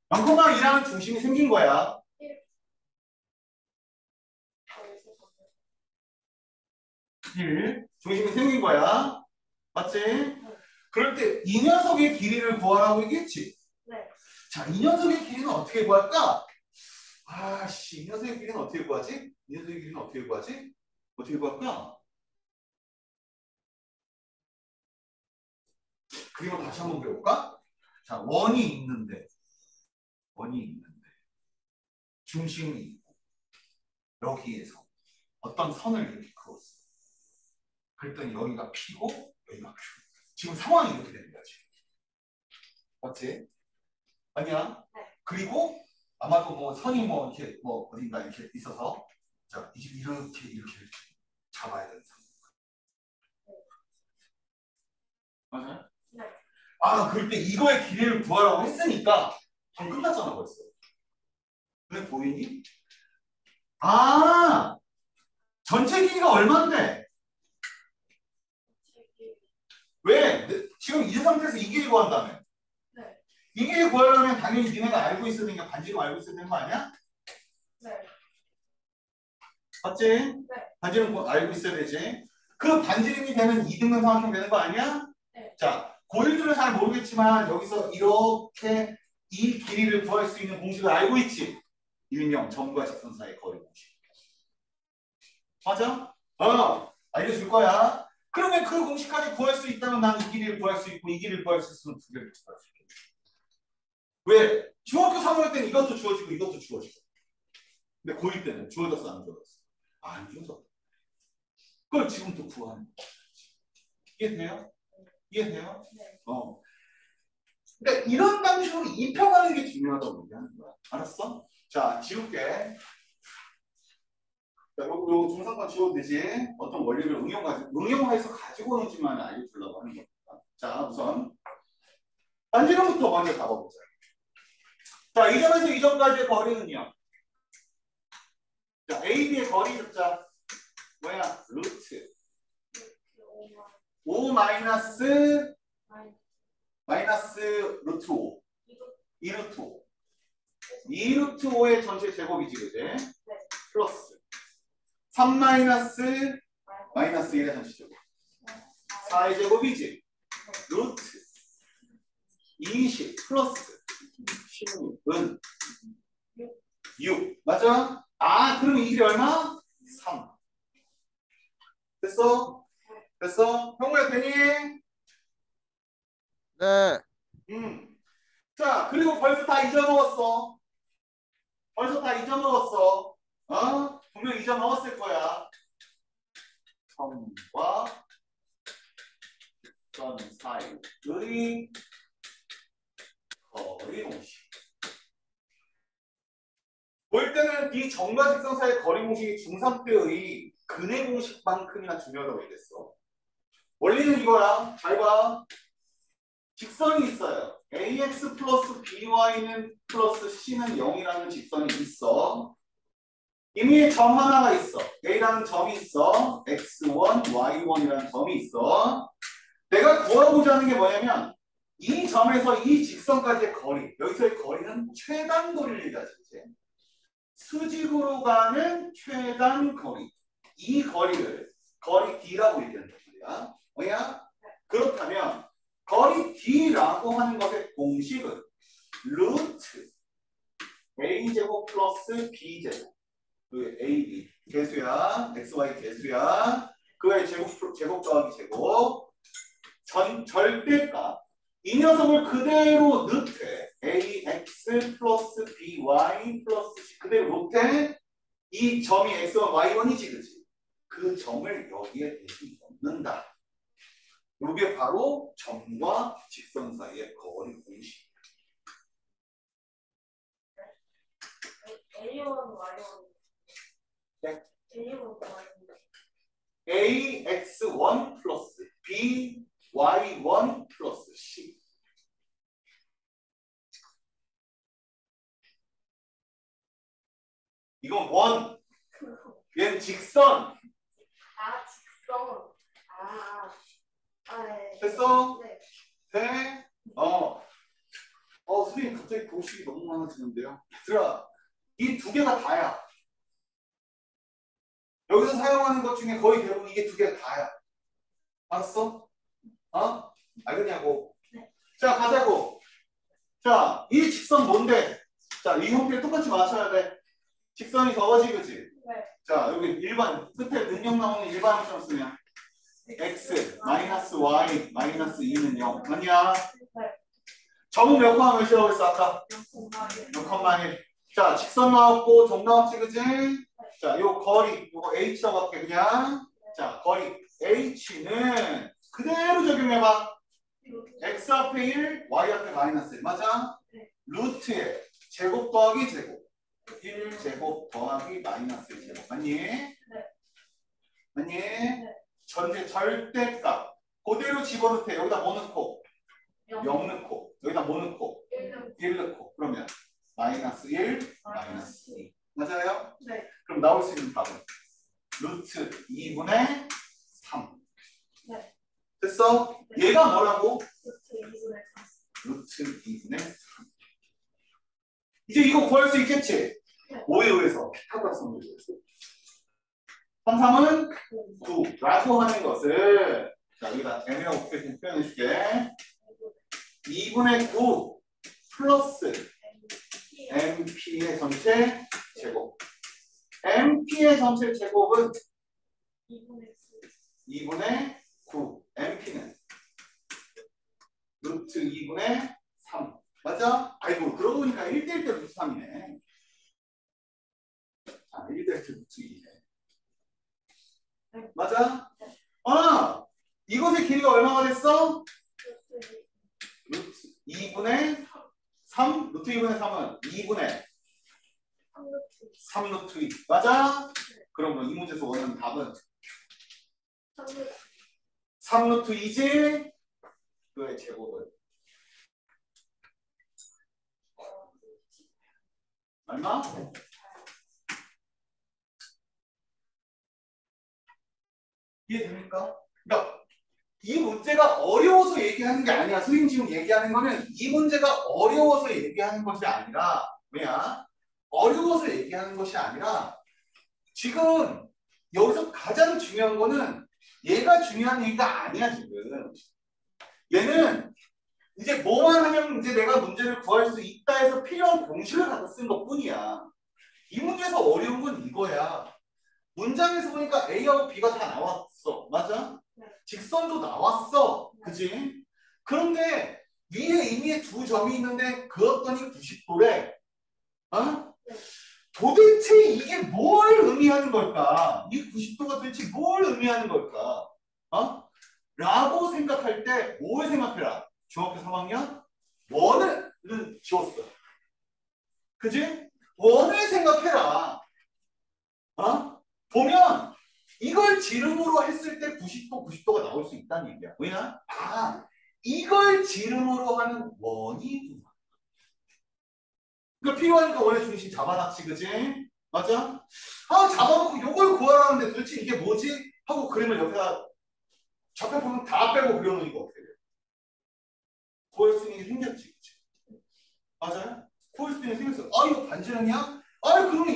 Speaker 1: 0,2라는 중심이 생긴 거야. 1. 중심이 생긴 거야. 맞지? 그럴 때 이 녀석의 길이를 구하라고 얘기했지?
Speaker 2: 네.
Speaker 1: 자, 이 녀석의 길이는 어떻게 구할까? 아씨, 이 녀석의 길이는 어떻게 구하지? 이 녀석의 길이는 어떻게 구하지? 어떻게 구할까? 그림을 다시 한번 그려볼까? 자, 원이 있는데 중심이 있고 여기에서 어떤 선을 이렇게 그었어. 그랬더니 여기가 P고 여기가 Q. 지금 상황이 이렇게 되는 거지. 맞지? 아니야?
Speaker 2: 네.
Speaker 1: 그리고 아마도 뭐 선이 뭐 이렇게 뭐 어딘가 이렇게 있어서 자, 이렇게 잡아야 되는 상황. 맞아요?
Speaker 2: 네.
Speaker 1: 아, 그럴 때 이거의 길이를 구하라고 했으니까 좀 끝났잖아 벌써. 왜 보이니? 아, 전체 길이가 얼마인데? 왜? 지금 이 상태에서 이 길이 구한다며?
Speaker 2: 네.
Speaker 1: 이 길이 구하려면 당연히 니네가 알고 있어야 되는 게 반지름 알고 있어야 되는 거 아니야?
Speaker 2: 네.
Speaker 1: 맞지?
Speaker 2: 네.
Speaker 1: 반지름 알고 있어야 되지. 그 반지름이 되는 이등분 삼각형 되는 거 아니야?
Speaker 2: 네.
Speaker 1: 자, 고일들은 잘 모르겠지만 여기서 이렇게 이 길이를 구할 수 있는 공식을 알고 있지? 일명 점과 직선 사이의 거리 공식. 맞아? 알려줄 거야. 그러면 그 공식까지 구할 수 있다면 난 이 길이를 구할 수 있고 이 길이를 구할 수 있으면 두 개를 구할 수 있겠지. 왜? 중학교 3학년 때는 이것도 주어지고 이것도 주어지고. 근데 고1 때는 주어졌어 안 주어졌어? 안 주어졌어. 그걸 지금 또 구하는 거야. 이해돼요? 이해돼요?
Speaker 2: 네.
Speaker 1: 그러니까 이런 방식으로 입혀가는 게 중요하다고 얘기하는 거야. 알았어? 자, 지울게. 자, 요거 중상권 지워도 되지. 어떤 원리를 응용해서 가지고 오는지만 알려주려고 하는 겁니다. 자, 우선 반지름부터 먼저 잡아보자. 자, 이 점에서 이 점까지의 거리는요. 자, AB의 거리 잡자. 뭐야? 루트 5 마이너스 루트 5. 2루트 5. 2루트 5의 전체 제곱이지, 그지?
Speaker 2: 네.
Speaker 1: 플러스 3 마이너스 1의 전체 제곱. 4의 제곱이지? 루트 20 플러스 16은 6. 맞아? 아, 그럼 이 길이 얼마? 3. 됐어? 됐어? 형우야 되니?
Speaker 3: 네.
Speaker 1: 자, 그리고 벌써 다 잊어먹었어. 분명 잊어먹었을 거야. 점과 선 사이의 거리 공식. 볼 때는 이 점과 직선 사이의 거리 공식이 중3 때의 근해 공식만큼이나 중요하다고 얘기했어. 원리는 이거야. 잘 봐. 직선이 있어요. ax 플러스 by는 플러스 c는 0이라는 직선이 있어. 이미 점 하나가 있어. a라는 점이 있어. x1, y1이라는 점이 있어. 내가 구하고자 하는 게 뭐냐면 이 점에서 이 직선까지의 거리. 여기서의 거리는 최단 거리를 얘기하지. 수직으로 가는 최단 거리. 이 거리를 거리 D라고 얘기한단 말이야. 뭐야? 그렇다면 거리 D라고 하는 것의 공식은 루트 a제곱 플러스 b제곱 그 ab 개수야 xy 개수야 그의 제곱 더하기 제곱 절대값 이 녀석을 그대로 넣되 ax 플러스 by 플러스 c 그대로 넣되 이 점이 x1 y1이지 그지 그 점을 여기에 대신 넣는다 이게 바로 점과 직선 사이의 거리 공식
Speaker 2: A1, Y1.
Speaker 1: 네.
Speaker 2: A1, Y1.
Speaker 1: ax1 플러스 by1 플러스 c 이건 원 얘는 직선
Speaker 2: 아, 직선. 네.
Speaker 1: 됐어?
Speaker 2: 네.
Speaker 1: 돼? 선생님 갑자기 공식이 너무 많아지는데요 얘들아 이 두 개가 다야 여기서 사용하는 것 중에 거의 대부분 이게 두 개가 다야 알았어? 알겠냐고?
Speaker 2: 네.
Speaker 1: 자 가자고 자 이 직선 뭔데? 자 이 형태를 똑같이 맞춰야 돼 직선이 저거지 그지?
Speaker 2: 네.
Speaker 1: 자 여기 일반 끝에 능력 나오는 일반형처럼 쓰면 x 마이너스 y 마이너스 2는 0 맞냐?
Speaker 2: 네.
Speaker 1: 점은 몇 콤마 몇이라고 했어 아까? 0,1 자 직선 나왔고 점 나왔지 그지? 자 요 거리 요거 h라고 할게 그냥 자 거리 h는 그대로 적용해봐 x 앞에 1 y 앞에 마이너스 1 맞아? 루트에 제곱 더하기 제곱 1제곱 더하기 마이너스 1제곱 맞니?
Speaker 2: 네.
Speaker 1: 맞니?
Speaker 2: 네.
Speaker 1: 전체 절대값 그대로 집어넣대 여기다 뭐 넣고? 0 넣고 여기다 뭐 넣고? 1 넣고 그러면 마이너스 1 마이너스 2 맞아요?
Speaker 2: 네.
Speaker 1: 그럼 나올 수 있는 답은 루트 2분의 3
Speaker 2: 네.
Speaker 1: 됐어? 얘가 뭐라고?
Speaker 2: 루트 2분의 3.
Speaker 1: 루트 2분의 3 이제 이거 구할 수 있겠지?
Speaker 2: 네.
Speaker 1: 5에 의해서 피타고라스 정도 3, 3은 9라고 하는 것을 자 여기다 m이라고 표현해 줄게 2분의 9 플러스 MP의 전체 제곱 MP의 전체 제곱은 2분의 9 MP는 루트 2분의 3 맞아? 아이고 그러고 보니까 1대1 대 루트 3이네 자 1대1 대 루트 2네 맞아? 이것의 길이가 얼마가 됐어? 루트 2분의 3 루트 2분의 3은 2분의 3 루트 2 맞아? 그럼 이 문제에서 원하는 답은 3 루트 2지? 그의 제곱은 얼마? 이해됩니까? 그러니까 이 문제가 어려워서 얘기하는 게 아니야. 선생님 지금 얘기하는 거는 이 문제가 어려워서 얘기하는 것이 아니라 뭐야? 어려워서 얘기하는 것이 아니라 지금 여기서 가장 중요한 거는 얘가 중요한 얘기가 아니야 지금. 얘는 이제 뭐만 하면 이제 내가 문제를 구할 수 있다 해서 필요한 공식을 갖다 쓴 것뿐이야. 이 문제에서 어려운 건 이거야. 문장에서 보니까 A하고 B가 다 나왔어. 맞아? 직선도 나왔어. 그지? 그런데 위에 이미 두 점이 있는데 그었더니 90도래. 도대체 이게 뭘 의미하는 걸까? 이 90도가 도대체 뭘 의미하는 걸까? 라고 생각할 때 뭘 생각해라? 중학교 3학년? 원을 지웠어. 그지? 원을 생각해라. 보면 이걸 지름으로 했을 때 90도, 90도가 나올 수 있다는 얘기야. 왜냐? 이걸 지름으로 하는 원이 그러니까 필요하니까 원의 중심 잡아놨지, 그지? 맞아? 잡아놓고 이걸 구하라는데 도대체 이게 뭐지? 하고 그림을 옆에다 좌표표는 다 빼고 그려놓으니까 어떻게 돼? 구할 수 있는 게 생겼지, 그치? 맞아요? 구할 수 있는 게 생겼어. 이거 반지름이야? 그러면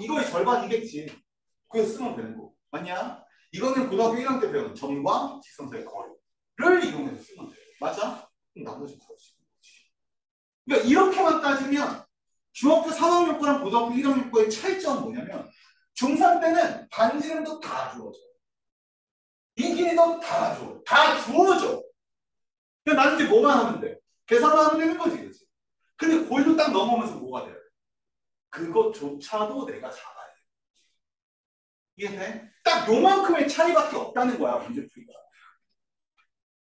Speaker 1: 이거의 절반이겠지. 그래서 쓰면 되는 거. 맞냐? 이거는 고등학교 1학년 때 배운 점과 직선 사이의 거리를 이용해서 쓰면 돼. 맞아? 그럼 나머지 구할 수 있는 거지. 그러니까 이렇게만 따지면 중학교 3학년 거랑 고등학교 1학년 거의 차이점은 뭐냐면 중3 때는 반지름도 다 주어져. 이 길이도 다 줘. 다 주어져. 그러니까 나는 이제 뭐만 하면 돼? 계산만 하면 되는 거지, 그치? 근데 고1도 딱 넘어오면서 뭐가 돼요? 그것조차도 내가 잡아야 돼. 이해돼? 딱 요만큼의 차이밖에 없다는 거야, 문제풀이가.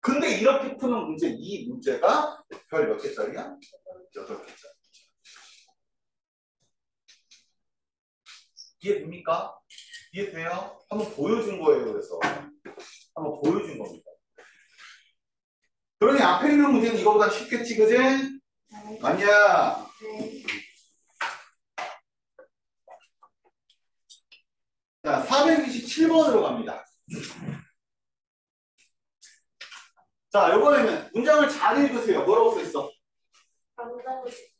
Speaker 1: 근데 이렇게 푸는 문제, 이 문제가 별 몇 개짜리야? 8개짜리. 이해됩니까? 이해돼요? 한번 보여준 거예요, 그래서. 한번 보여준 겁니다. 그러니 앞에 있는 문제는 이거보다 쉽겠지, 그지?
Speaker 2: 네.
Speaker 1: 아니야.
Speaker 2: 네.
Speaker 1: 자, 427번으로 갑니다. 자, 이번에는 문장을 잘 읽으세요. 뭐라고 써 있어?
Speaker 2: 방정식.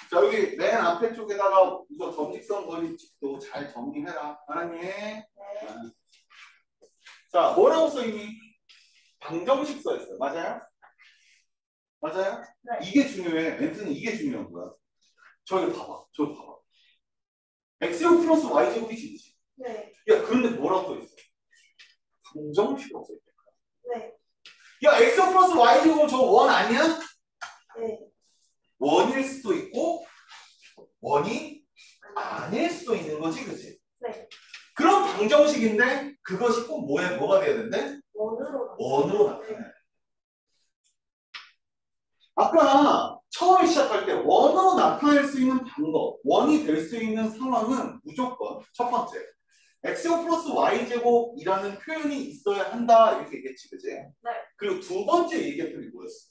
Speaker 1: 자, 여기 맨 앞에 쪽에다가 이거 점직선 거리집도 잘 정리해라. 알았니?
Speaker 2: 네.
Speaker 1: 자, 뭐라고 써 있니? 방정식 써 있어요. 맞아요? 맞아요?
Speaker 2: 네.
Speaker 1: 이게 중요해. 멘트는 이게 중요한 거야. 저기 봐봐. 저기 봐봐. x제곱 플러스 y제곱이지, 그치?
Speaker 2: 네.
Speaker 1: 야, 그런데 뭐라고 써 있어? 방정식이라고 써 있대.
Speaker 2: 네.
Speaker 1: 야, x 플러스 y제곱은 저 원 아니야?
Speaker 2: 네.
Speaker 1: 원일 수도 있고 원이 아닐 수도 있는 거지, 그치?
Speaker 2: 네.
Speaker 1: 그런 방정식인데 그것이 꼭 뭐가 돼야 된대?
Speaker 2: 원으로.
Speaker 1: 원으로 나타나야 돼. 아까 처음에 시작할 때 원으로 나타낼 수 있는 방법, 원이 될 수 있는 상황은 무조건 첫 번째 x제곱 플러스 y제곱이라는 표현이 있어야 한다 이렇게 얘기했지, 그치?
Speaker 2: 네.
Speaker 1: 그리고 두 번째 얘기했던 게 뭐였어?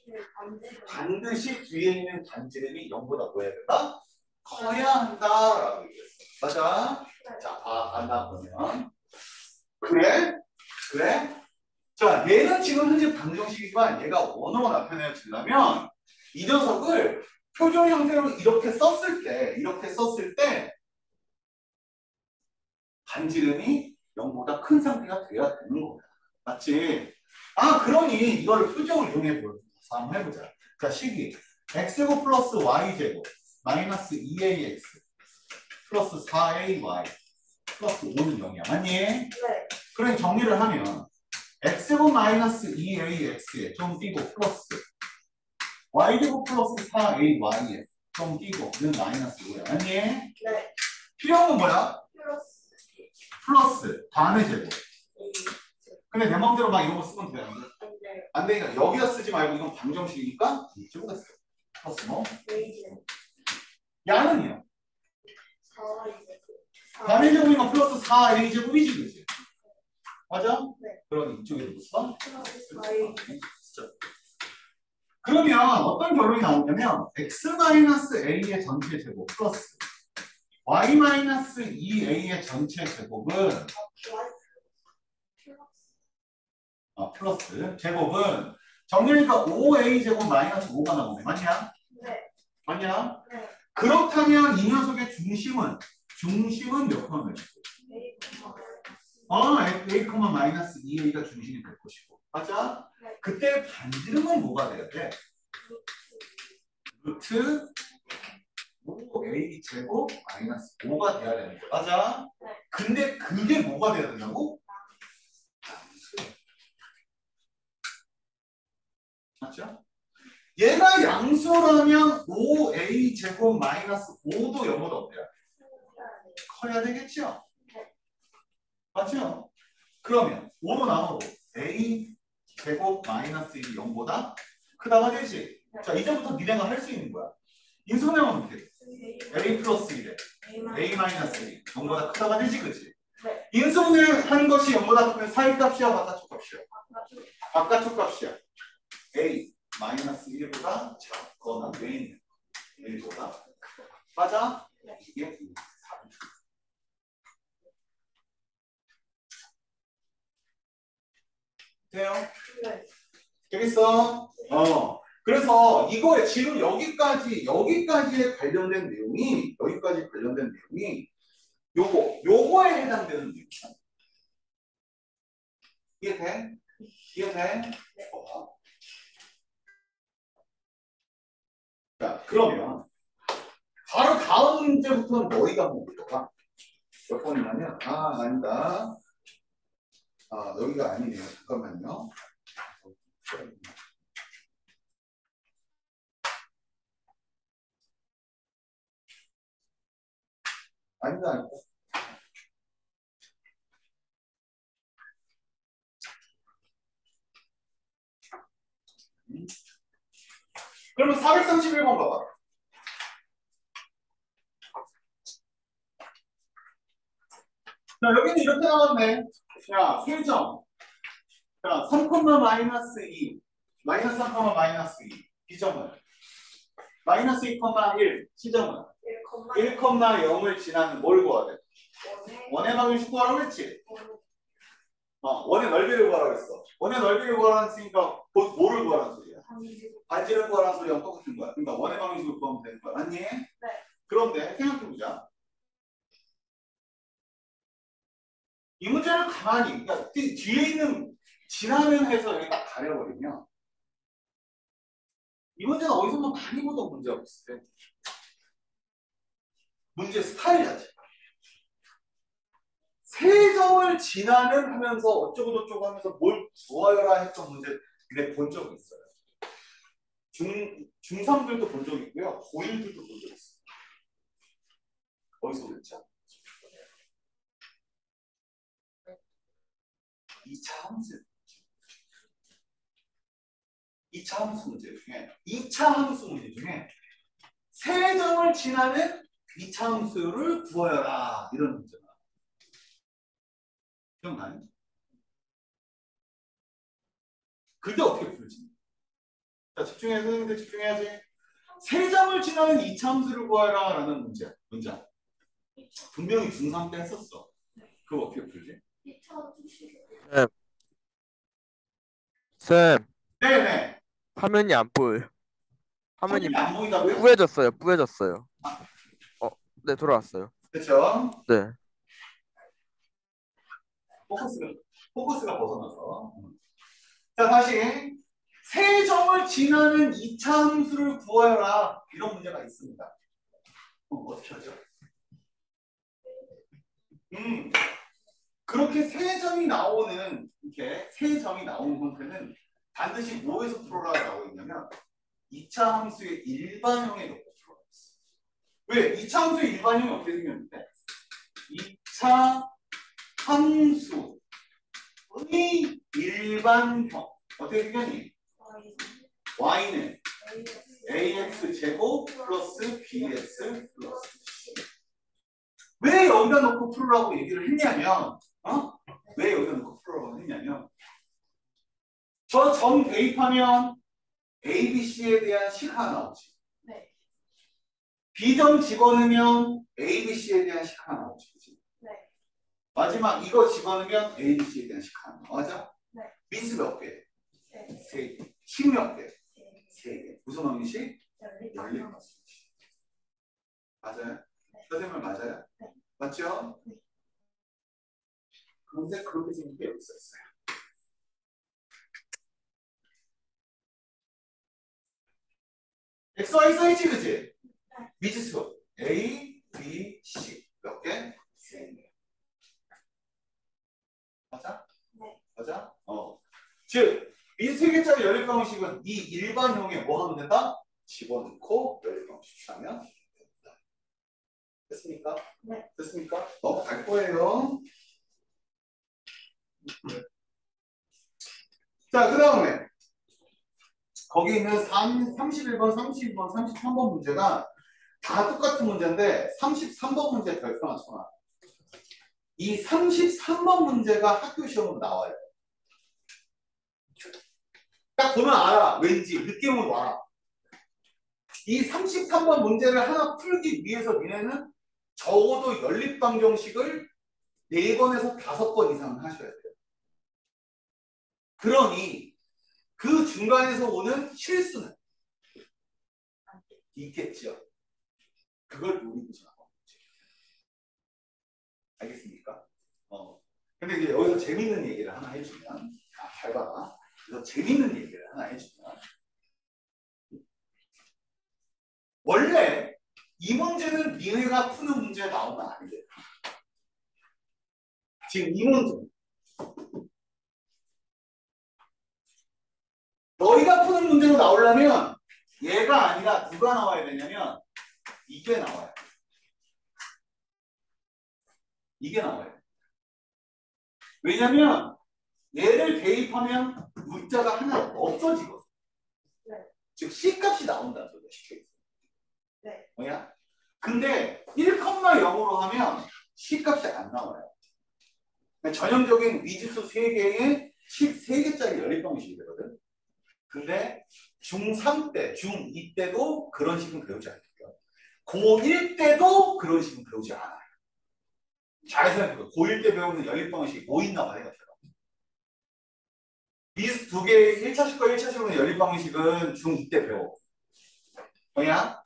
Speaker 2: 네. 반대로.
Speaker 1: 반드시 뒤에 있는 반지름이 0보다 뭐 해야 된다? 커야 한다라고 얘기했어. 맞아?
Speaker 2: 네.
Speaker 1: 자, 간다 보면 그래? 그래? 자, 얘는 지금 현재 방정식이지만 얘가 원어로 나타내주려면 이 녀석을 표준 형태로 이렇게 썼을 때 반지름이 0보다 큰 상태가 돼야 되는 거야. 맞지? 아, 그러니 이걸 표정을 이용해 보자. 한번 해보자. 자, 식이 x제곱 플러스 y제곱 마이너스 2ax 플러스 4ay 플러스 5는 0이야. 맞니?
Speaker 2: 네.
Speaker 1: 그러니 정리를 하면 x제곱 마이너스 2ax에 좀 띄고 플러스 y제곱 플러스 4ay에 좀 띄고 는 마이너스 5야. 맞니?
Speaker 2: 네.
Speaker 1: 필요한 건 뭐야?
Speaker 2: 플러스.
Speaker 1: 플러스 다음의 제곱.
Speaker 2: 네.
Speaker 1: 근데 내 맘대로 막 이런 거 쓰면 돼.
Speaker 2: 네.
Speaker 1: 안 되니까 여기다 쓰지 말고 이건 방정식이니까 이쪽에다 써. 플러스 뭐?
Speaker 2: 네.
Speaker 1: 야는요?
Speaker 2: 4
Speaker 1: 다음의 제곱이니까 플러스 4a 제곱이지, 그지? 맞아?
Speaker 2: 네.
Speaker 1: 그럼 이쪽에도 써?
Speaker 2: 플러스 4a.
Speaker 1: 그러면 어떤 결론이 나오냐면 x-a의 전체 제곱 플러스 y-2a의 전체 제곱은 플러스 제곱은 정리니까 5a 제곱 마이너스 5가 나오네. 맞냐?
Speaker 2: 네.
Speaker 1: 맞냐?
Speaker 2: 네.
Speaker 1: 그렇다면 이 녀석의 중심은 몇 컴마 몇이고? a, 마이너스 2a가 중심이 될 것이고. 맞아?
Speaker 2: 네.
Speaker 1: 그때 반지름은 뭐가 돼야 돼? 루트 5a 제곱 마이너스 5가 돼야 되는 거야. 맞아?
Speaker 2: 네.
Speaker 1: 근데 그게 뭐가 돼야 된다고? 맞죠? 얘가 양수라면 5a 제곱 마이너스 5도 0보다 어때요? 커야 되겠죠? 맞죠? 그러면 5로 나누고 a 제곱 마이너스 1이 0보다 크다가 되지? 자, 이제부터 니네가 할 수 있는 거야. 인수분해하면 어떻게 돼? a 플러스 1에 a 마이너스 1이 0보다 크다가 되지, 그치?
Speaker 2: 네.
Speaker 1: 인수분해한 것이 0보다 크면 사이값이야, 바깥쪽 값이야? 바깥쪽 값이야. a 마이너스 1보다 작거나 메인 1보다 맞아? 이게 4. 돼요?
Speaker 2: 네.
Speaker 1: 재밌어? 그래서 이거에 지금 여기까지에 관련된 내용이 요거에 해당되는 내용이야. 이해돼? 이해돼? 그러면 바로 다음 문제부터는 머리가 뭡니까? 몇 번이냐면 아니다. 여기가 아니네요. 잠깐만요. 아니다. 그러면 431번 봐봐. 자, 여기는 이렇게 나왔네. 자, 세점. 자, 3, 마이너스 2. 마이너스 3, 마이너스 2. B점은. 마이너스 2, 1. C점은. 1, 0을 지나는 뭘 구하래? 원의 방정식 구하라고 했지? 원의 넓이를 구하라고 했어. 원의 넓이를 구하라고 했으니까 곧 뭐를 구하라는 소리야? 반지를 구하라는 소리랑 똑같은 거야. 그러니까 원의 방정식을 구하면 되는 거야. 맞니?
Speaker 2: 네.
Speaker 1: 그런데 생각해보자. 이 문제를 가만히, 그러니까 뒤에 있는 지나면 해서 여기 딱 가려버리면 이 문제는 어디서 많이 보던 문제가 있을 때 문제 스타일 자체. 세 점을 지나면 하면서 어쩌고저쩌고 하면서 뭘 구하여라 했던 문제 근데 본 적이 있어요. 중3들도 본 적이 있고요. 고1들도 본 적이 있어요. 어디서 그랬죠? 2차 함수. 2차 함수 문제 중에 2차 함수 문제 중에 세 점을 지나는 2차 함수를 구하여라 이런 문제가 기억나요? 그때 어떻게 풀지? 자, 집중해서 선생님들 집중해야지. 세 점을 지나는 2차 함수를 구하여라 라는 문제. 분명히 중3 때 했었어. 그거 어떻게 풀지?
Speaker 3: 쌤, 쌤,
Speaker 1: 네네.
Speaker 3: 화면이 안 보여요. 화면이
Speaker 1: 화면이 안 보인다고요?
Speaker 3: 뿌여졌어요. 네, 돌아왔어요.
Speaker 1: 그렇죠.
Speaker 3: 네.
Speaker 1: 포커스가 벗어나서. 자, 다시 세 점을 지나는 2차 함수를 구하여라 이런 문제가 있습니다. 어떻게 하죠? 그렇게 세 점이 나오는 이렇게 세 점이 나오는 형태는 반드시 뭐에서 풀어라 나오고 있냐면 2차 함수의 일반형에 놓고 풀어라 있어. 왜? 2차 함수의 일반형이 어떻게 생겼는데? 2차 함수의 일반형 어떻게 생겼니? y는 ax 제곱 플러스 bx 플러스 c. 왜 여기다 놓고 풀으라고 얘기를 했냐면 왜 여기다 놓고 풀으라고 했냐면 저 점 대입하면 a, b, c에 대한 식 하나 나오지.
Speaker 2: 네.
Speaker 1: b점 집어넣으면 a, b, c에 대한 식 하나 나오지. 그치?
Speaker 2: 네.
Speaker 1: 마지막 이거 집어넣으면 a, b, c에 대한 식 하나 나와. 맞아?
Speaker 2: 네.
Speaker 1: 민수 몇 개?
Speaker 2: 네.
Speaker 1: 3개. 식 몇 개?
Speaker 2: 네.
Speaker 1: 3개. 무슨 방식? 연립
Speaker 2: 연립.
Speaker 1: 방식. 맞아요? 선생님 맞아요?
Speaker 2: 네.
Speaker 1: 맞죠?
Speaker 2: 네.
Speaker 1: 그런데 그렇게 생긴 게 여기 있었어요. X, Y 사이즈 그지? 미지수 A, B, C 몇 개? 3개. 맞아?
Speaker 2: 네.
Speaker 1: 맞아? 즉, 이 3개짜리 연립 방식은 이 일반형에 뭐 하면 된다? 집어넣고 연립 방식 하면 된다. 됐습니까?
Speaker 2: 네.
Speaker 1: 됐습니까? 넘어갈 거예요. 자, 그 다음에 거기 있는 31번, 32번, 33번 문제가 다 똑같은 문제인데 33번 문제 별표 맞춰놔. 이 33번 문제가 학교 시험으로 나와요. 딱 보면 알아. 왠지 느낌은 와. 이 33번 문제를 하나 풀기 위해서 니네는 적어도 연립방정식을 4번에서 5번 이상은 하셔야 돼요. 그러니 그 중간에서 오는 실수는 있겠죠. 그걸 노리고자. 알겠습니까? 근데 이제 여기서 재밌는 얘기를 하나 해주면, 잘 봐라. 그래서 재밌는 얘기를 하나 해주면, 원래 이 문제는 니네가 푸는 문제 나오면 안 돼. 지금 이 문제. 너희가 푸는 문제로 나오려면 얘가 아니라 누가 나와야 되냐면 이게 나와요. 이게 나와요. 왜냐면 얘를 대입하면 문자가 하나 없어지거든.
Speaker 2: 네.
Speaker 1: 즉 C값이 나온다는 소리야. 쉽게.
Speaker 2: 네.
Speaker 1: 뭐야? 근데 1,0으로 하면 C값이 안 나와요. 그러니까 전형적인 미지수 3개에 13개짜리 연립방식이 되거든. 근데 중3 때, 중2 때도 그런 식은 배우지 않고요. 고1 때도 그런 식은 배우지 않아요. 잘 생각해요. 고1 때 배우는 연립방식이 뭐 있나 봐요. 미지수 2개의 1차식과 1차식으로 연립방식은 중2 때 배워. 뭐냐?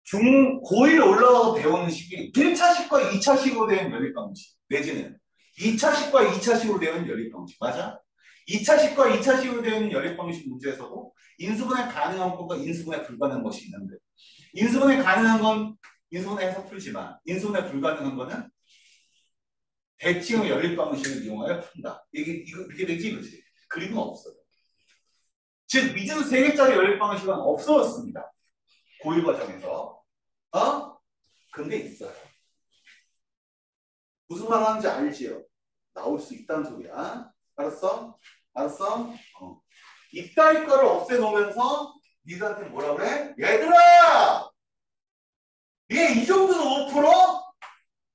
Speaker 1: 고1 올라가서 배우는 식이 1차식과 2차식으로 되는 연립방식 내지는 2차식과 2차식으로 되는 연립방식 맞아? 2차식과 2차식으로 되는 연립방식 문제에서도 인수분해 가능한 것과 인수분해 불가능한 것이 있는데 인수분해 가능한 건 인수분해해서 풀지만 인수분해 불가능한 거는 대칭의 연립방식을 이용하여 푼다. 이게 되지 그지? 그림은 없어요. 즉 미지수 3개짜리 연립방식은 없어졌습니다. 고1 과정에서. 근데 있어요. 무슨 말 하는지 알지요? 나올 수 있다는 소리야. 알았어? 알았어? 이따위 거를 없애놓으면서 니들한테 뭐라 그래? 얘들아! 얘 이 정도는 5%?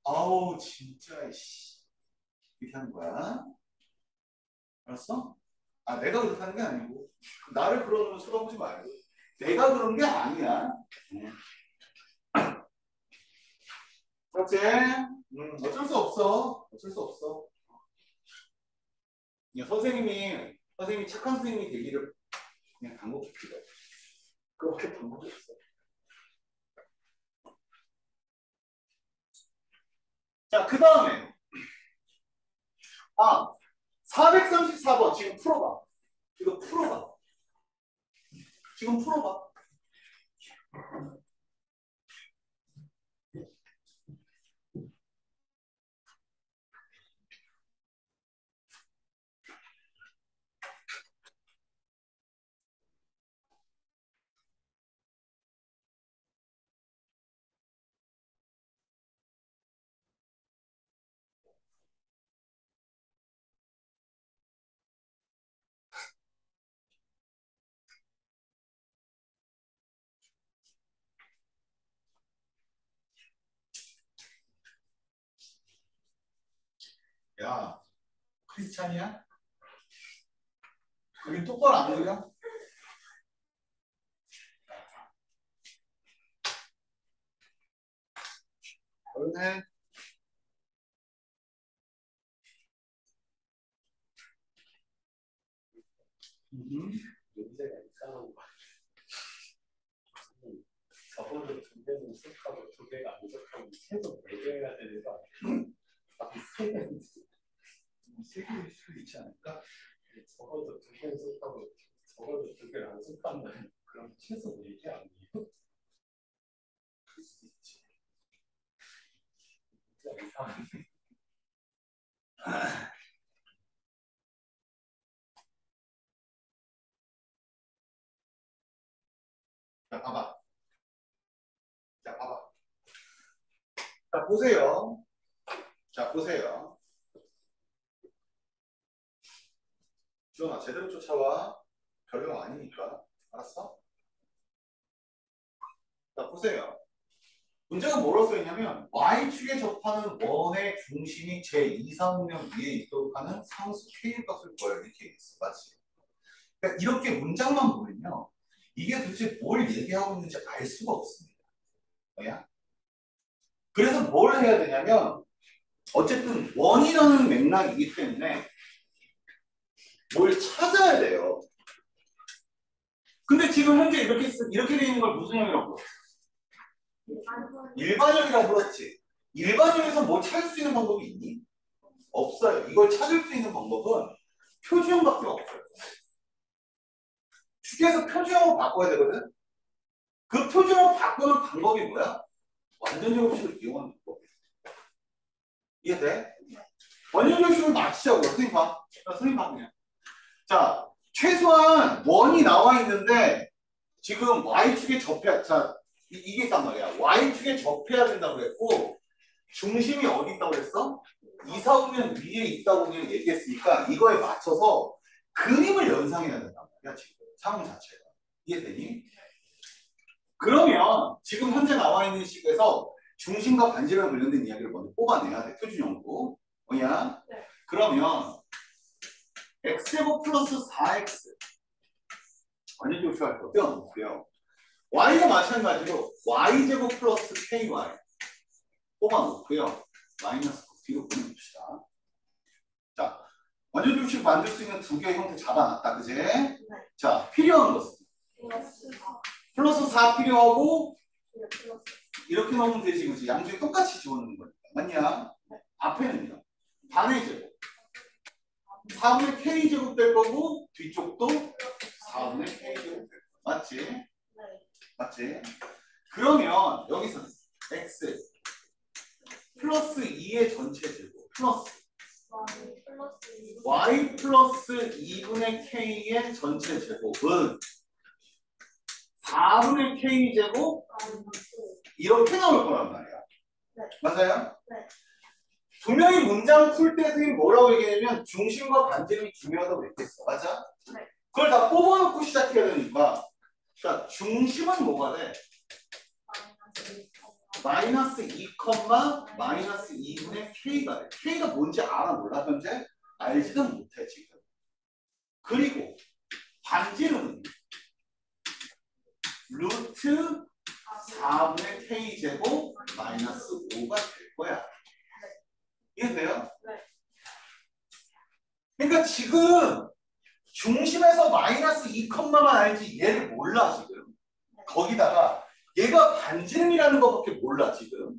Speaker 1: 아우 진짜 씨. 이렇게 하는 거야. 알았어? 아 내가 그렇게 하는 게 아니고 나를 그러는 쳐다보지 말고 내가 그런 게 아니야. 그렇지? 어쩔 수 없어. 어쩔 수 없어. 그냥 선생님이 착한 선생님이 되기를 그냥 당국했지. 그렇게 당국했어. 자, 그 다음에 434번 지금 풀어봐. 이거 풀어봐. 지금 풀어봐. 야, 크리스찬이야? 그게 똑바로 안 그려? 그러네.
Speaker 4: 문제가 이상한 거 적어도 2개는 속하고 2개가 안 속하고 최소 4개 해야 되는 거 아니야? 세 개는
Speaker 1: 세개일 수 있지 않을까?
Speaker 4: 적어도 2개는 속하고 적어도 2개를 안 속한다면 그럼 최소 4개 아니에요?
Speaker 1: 그럴 수 있지.
Speaker 4: 진짜 이상해.
Speaker 1: 자, 봐봐. 자, 봐봐. 자, 보세요. 자, 보세요. 지원아, 제대로 쫓아와. 별로 아니니까. 알았어? 자, 보세요. 문제가 뭐라고 써있냐면 y축에 접하는 원의 중심이 제2상면 위에 있도록 하는 상수 k의 값을 구하여 이렇게 있어. 맞지? 그러니까 이렇게 문장만 보면요. 이게 도대체 뭘 얘기하고 있는지 알 수가 없습니다. 뭐야? 그래서 뭘 해야 되냐면 어쨌든 원이라는 맥락이기 때문에 뭘 찾아야 돼요. 근데 지금 현재 이렇게 돼 있는 걸 무슨 형이라고 불러? 일반형이라고 불렀지. 일반형에서 뭐 찾을 수 있는 방법이 있니? 없어요. 이걸 찾을 수 있는 방법은 표준형밖에 없어요. 축에서 표준형으로 바꿔야 되거든. 그 표준을 바꾸는 방법이 뭐야? 완전 제곱식을 이용하는 방법. 이해돼? 완전 제곱식을 맞추자고. 선생님 봐. 선생님 봐 그냥. 자, 최소한 원이 나와 있는데 지금 y축에 접해야 자 이게 있단 말이야. y축에 접해야 된다고 그랬고 중심이 어디 있다고 그랬어? 이사오면 위에 있다고 그냥 얘기했으니까 이거에 맞춰서 그림을 연상해야 된단 말이야. 지금 상황 자체가. 이해되니? 그러면 지금 현재 나와 있는 식에서 중심과 반지름 관련된 이야기를 먼저 뽑아내야 돼. 표준형으로. 뭐냐?
Speaker 2: 네.
Speaker 1: 그러면 x제곱 플러스 4x 완전 조표할 거 떼어놓고요. y가 마찬가지로 y제곱 플러스 ky 뽑아놓고요. 마이너스 뒤로 보내봅시다. 자, 완전 조식 만들 수 있는 두 개의 형태 잡아놨다. 그제?
Speaker 2: 네.
Speaker 1: 자, 필요한 것은
Speaker 2: 플러스 4.
Speaker 1: 플러스 4 필요하고
Speaker 2: 네, 플러스
Speaker 1: 이렇게 넣으면 되지. 그치? 양쪽에 똑같이 집어넣는 거니까. 맞냐?
Speaker 2: 네.
Speaker 1: 앞에는요. 반의 제곱. 4분의 k제곱 될 거고 뒤쪽도 4분의 k제곱 될 거고. 맞지?
Speaker 2: 네.
Speaker 1: 맞지? 그러면 여기서는 x 플러스 2의 전체 제곱 플러스
Speaker 2: y 플러스 2.
Speaker 1: y 플러스 2분의 k의 전체 제곱은 4분의 k제곱
Speaker 2: 마이너스.
Speaker 1: 이렇게 나올 거란 말이야.
Speaker 2: 네.
Speaker 1: 맞아요?
Speaker 2: 네.
Speaker 1: 분명히 문장 풀 때 선생님 뭐라고 얘기하냐면 중심과 반지름이 중요하다고 얘기했어. 맞아?
Speaker 2: 네.
Speaker 1: 그걸 다 뽑아놓고 시작해야 되니까 자, 중심은 뭐가 돼? 마이너스 2, 마이너스 2분의 k가 돼. k가 뭔지 알아 몰라 현재? 알지는 못해 지금. 그리고 반지름은 루트 4분의 k제곱 마이너스 5가 될 거야. 이해돼요?
Speaker 2: 네.
Speaker 1: 그러니까 지금 중심에서 마이너스 2만 알지 얘를 몰라 지금. 거기다가 얘가 반지름이라는 것밖에 몰라 지금.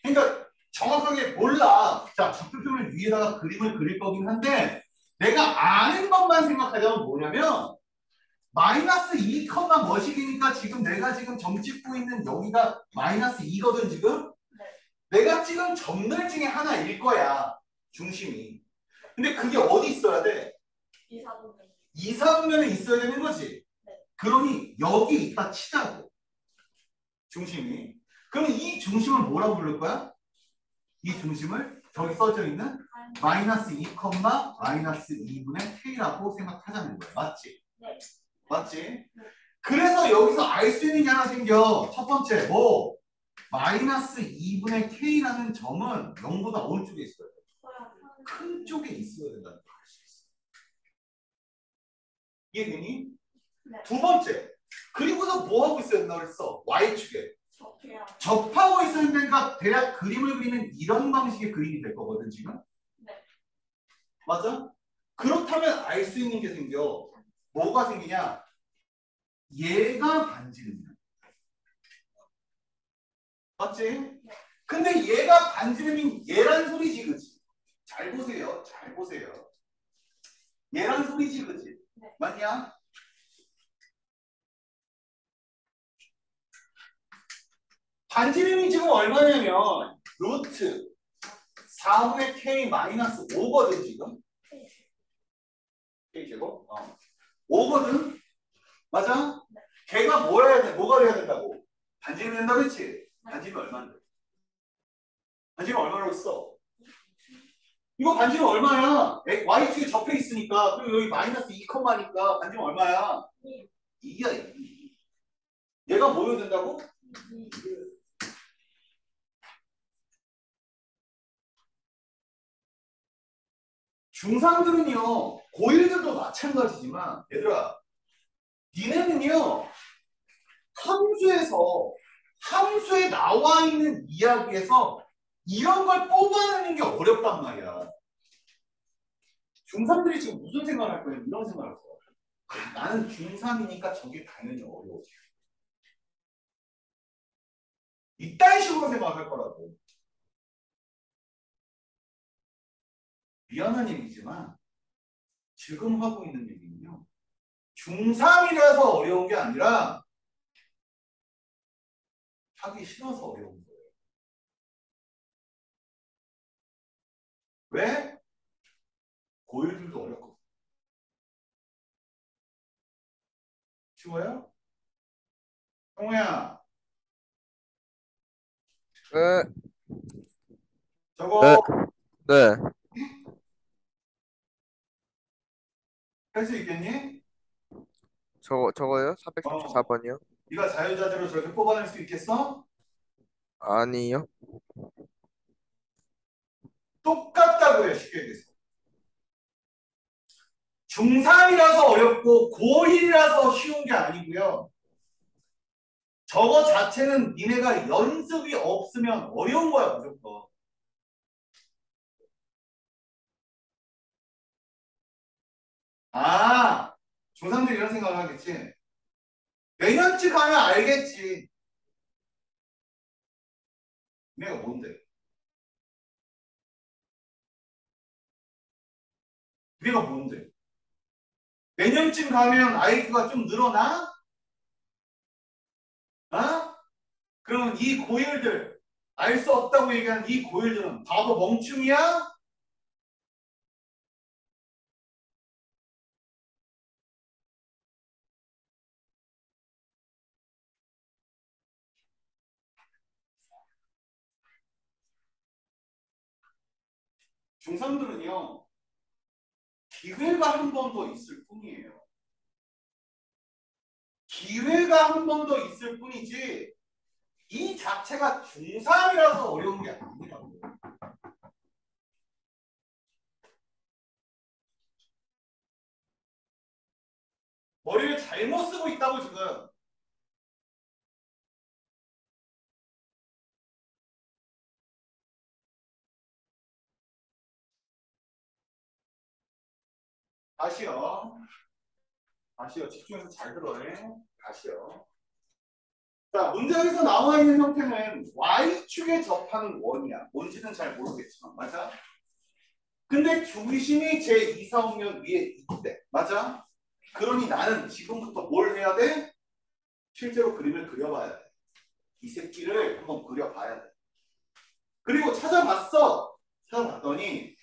Speaker 1: 그러니까 정확하게 몰라. 자, 좌표표면 위에다가 그림을 그릴 거긴 한데 내가 아는 것만 생각하자면 뭐냐면 마이너스 2, 뭐시기니까 지금 내가 지금 점 찍고 있는 여기가 마이너스 2거든 지금. 내가 찍은 점들 중에 하나일 거야. 중심이. 근데 그게 어디 있어야 돼?
Speaker 2: 2, 4분의
Speaker 1: 2, 4분면에 있어야 되는 거지.
Speaker 2: 네.
Speaker 1: 그러니 여기 있다 치자고. 중심이. 그럼 이 중심을 뭐라고 부를 거야? 이 중심을 저기 써져 있는 마이너스 2, 마이너스 2분의 k라고 생각하자는 거야. 맞지?
Speaker 2: 네.
Speaker 1: 맞지? 그래서 여기서 알 수 있는 게 하나 생겨. 첫 번째 뭐? 마이너스 2분의 k라는 점은 0보다 어느 쪽에 있어야 돼? 큰 쪽에 있어야 된다는 걸 알 수 있어. 이해되니?
Speaker 2: 네.
Speaker 1: 두 번째. 그리고서 뭐 하고 있어야 된다고 그랬어? y축에.
Speaker 2: 접해야.
Speaker 1: 접하고 있어야 되니까 대략 그림을 그리면 이런 방식의 그림이 될 거거든 지금.
Speaker 2: 네.
Speaker 1: 맞아? 그렇다면 알 수 있는 게 생겨. 뭐가 생기냐? 얘가 반지름이야. 맞지? 근데 얘가 반지름인 얘란 소리지 그지? 잘 보세요. 잘 보세요. 얘란 소리지 그지?
Speaker 2: 네.
Speaker 1: 맞냐? 반지름이 지금 얼마냐면 루트 4분의 k 마이너스 5거든 지금. k제곱? 5거든? 맞아?
Speaker 2: 네.
Speaker 1: 걔가 뭐 해야 돼? 뭐가 돼야 된다고? 반지름이 된다 그랬지? 반지름이 얼마인데? 반지름 얼마라고 했어? 이거 반지름 얼마야? y축에 접해 있으니까. 그리고 여기 마이너스 2,니까 반지름 얼마야? 2야 2. 얘가 뭐여야 된다고? 중3들은요 고1들도 마찬가지지만 얘들아 니네는요 함수에 나와 있는 이야기에서 이런 걸 뽑아내는 게 어렵단 말이야. 중3들이 지금 무슨 생각을 할 거야? 이런 생각을 할 거야. 아, 나는 중3이니까 저게 당연히 어려워. 이딴 식으로 생각할 거라고. 미안한 얘기지만 지금 하고 있는 얘기는요. 중3이라서 어려운 게 아니라 하기 싫어서 어려운 거예요. 왜? 고일들도 어렵거든. 쉬워요? 형우야,
Speaker 3: 네, 네,
Speaker 1: 저거
Speaker 3: 네.
Speaker 1: 할 수 있겠니?
Speaker 3: 저거요?
Speaker 1: 어.
Speaker 3: 334번이요?
Speaker 1: 네가 자유자재로 저렇게 뽑아낼 수 있겠어?
Speaker 3: 아니요.
Speaker 1: 똑같다고요, 쉽게 얘기해서. 중3이라서 어렵고 고1이라서 쉬운 게 아니고요. 저거 자체는 니네가 연습이 없으면 어려운 거야, 무조건. 아, 중3들이 이런 생각을 하겠지. 내년쯤 가면 알겠지. 내가 뭔데? 내가 뭔데? 내년쯤 가면 아이큐가 좀 늘어나? 어? 그러면 이 고일들, 알 수 없다고 얘기하는 이 고일들은 바보 멍충이야? 중3들은요, 기회가 한 번 더 있을 뿐이에요. 기회가 한 번 더 있을 뿐이지, 이 자체가 중3이라서 어려운 게 아니라고. 머리를 잘못 쓰고 있다고 지금. 다시요. 다시요. 집중해서 잘 들어요. 다시요. 자, 문장에서 나와 있는 형태는 Y축에 접하는 원이야. 뭔지는 잘 모르겠지만, 맞아? 근데 중심이 제 2, 4, 5면 위에 있대. 맞아? 그러니 나는 지금부터 뭘 해야 돼? 실제로 그림을 그려봐야 돼. 이 새끼를 한번 그려봐야 돼. 그리고 찾아봤어. 찾아봤더니